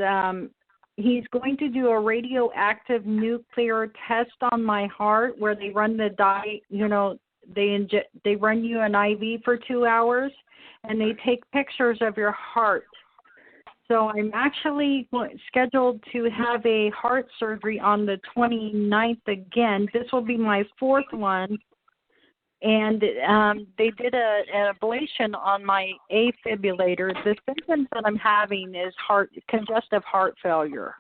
Speaker 8: he's going to do a radioactive nuclear test on my heart where they run the they run you an IV for 2 hours, and they take pictures of your heart. So I'm actually scheduled to have a heart surgery on the 29th again. This will be my fourth one. And they did an ablation on my afibrillator. The symptoms that I'm having is congestive heart failure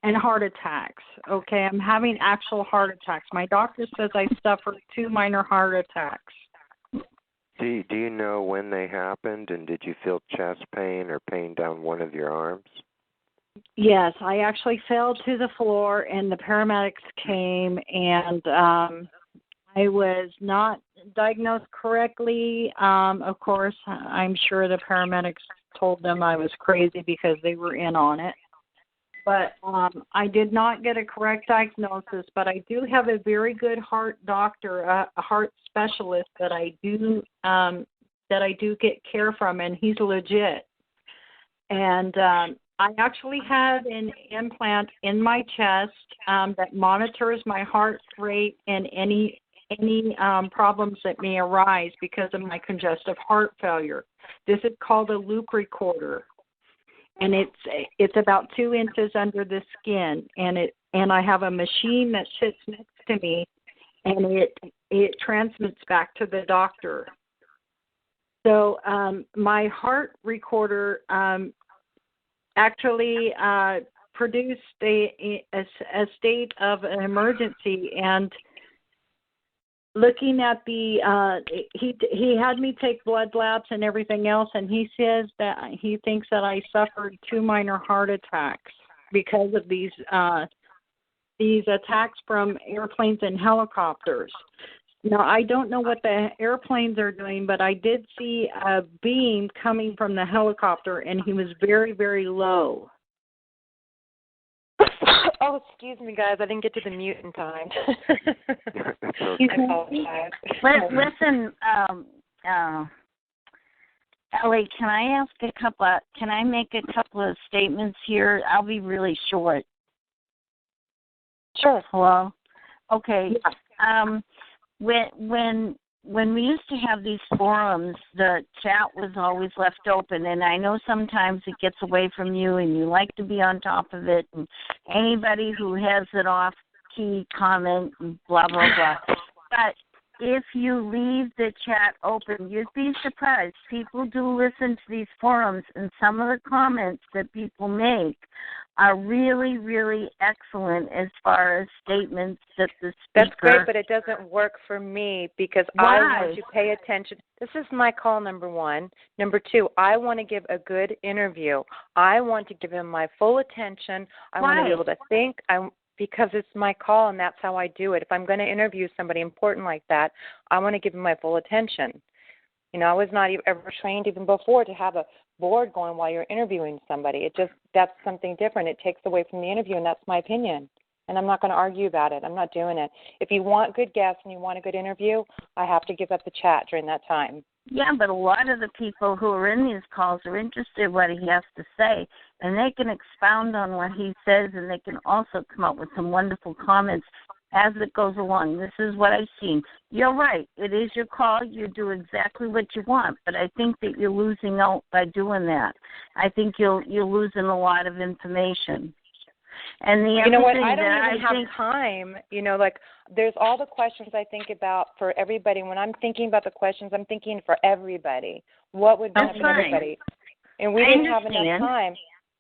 Speaker 8: and heart attacks. Okay, I'm having actual heart attacks. My doctor says I suffered 2 minor heart attacks.
Speaker 9: Do you know when they happened, and did you feel chest pain or pain down one of your arms?
Speaker 8: Yes, I actually fell to the floor, and the paramedics came, and I was not diagnosed correctly. Of course, I'm sure the paramedics told them I was crazy because they were in on it. But I did not get a correct diagnosis, but I do have a very good heart doctor, a heart specialist that I do get care from, and he's legit. And I actually have an implant in my chest that monitors my heart rate and any problems that may arise because of my congestive heart failure. This is called a loop recorder, and it's about 2 inches under the skin, and I have a machine that sits next to me, and it transmits back to the doctor. So my heart recorder actually produced a state of an emergency, and looking at he had me take blood labs and everything else, and he says that he thinks that I suffered 2 minor heart attacks because of these attacks from airplanes and helicopters. Now, I don't know what the airplanes are doing, but I did see a beam coming from the helicopter, and he was very, very low.
Speaker 2: Oh, excuse me, guys. I didn't get to the mute in time. I apologize.
Speaker 10: Listen, Ellie, can I make a couple of statements here? I'll be really short.
Speaker 2: Sure.
Speaker 10: Hello? Okay.
Speaker 2: Yeah.
Speaker 10: When we used to have these forums, the chat was always left open, and I know sometimes it gets away from you and you like to be on top of it, and anybody who has it off key comment, blah, blah, blah. But if you leave the chat open, you'd be surprised. People do listen to these forums, and some of the comments that people make are really, really excellent as far as statements that the speaker...
Speaker 2: That's great, but it doesn't work for me because
Speaker 10: Why?
Speaker 2: I want to pay attention. This is my call, number one. Number two, I want to give a good interview. I want to give him my full attention. I want to be able to think because it's my call, and that's how I do it. If I'm going to interview somebody important like that, I want to give him my full attention. You know, I was not ever trained even before to have a board going while you're interviewing somebody. That's something different. It takes away from the interview, and that's my opinion. And I'm not going to argue about it. I'm not doing it. If you want good guests and you want a good interview, I have to give up the chat during that time.
Speaker 10: Yeah, but a lot of the people who are in these calls are interested in what he has to say, and they can expound on what he says, and they can also come up with some wonderful comments as it goes along. This is what I've seen. You're right. It is your call. You do exactly what you want, but I think that you're losing out by doing that. I think you're losing a lot of information. And the
Speaker 2: you know what?
Speaker 10: thing
Speaker 2: I don't
Speaker 10: that
Speaker 2: even have time. You know, like there's all the questions I think about for everybody. When I'm thinking about the questions, I'm thinking for everybody. What would benefit everybody? And we didn't have enough time.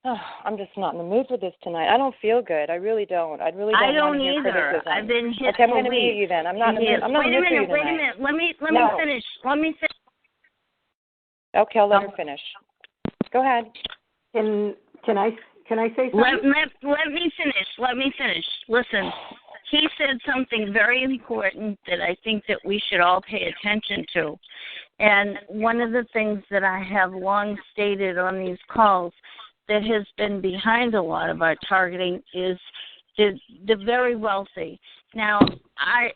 Speaker 2: Oh, I'm just not in the mood for this tonight. I don't feel good. I really don't. I really don't.
Speaker 10: I don't
Speaker 2: want to hear
Speaker 10: either.
Speaker 2: criticism.
Speaker 10: I've been hit
Speaker 2: okay, I'm
Speaker 10: for
Speaker 2: going to mute you then. I'm not in the mood. I'm not in the mood for you tonight.
Speaker 10: Wait a minute. Let me finish. Let me finish.
Speaker 2: Okay, I'll let her finish. Go ahead.
Speaker 11: Can I say something?
Speaker 10: Let me finish. Listen, he said something very important that I think that we should all pay attention to. And one of the things that I have long stated on these calls that has been behind a lot of our targeting is the very wealthy. Now, I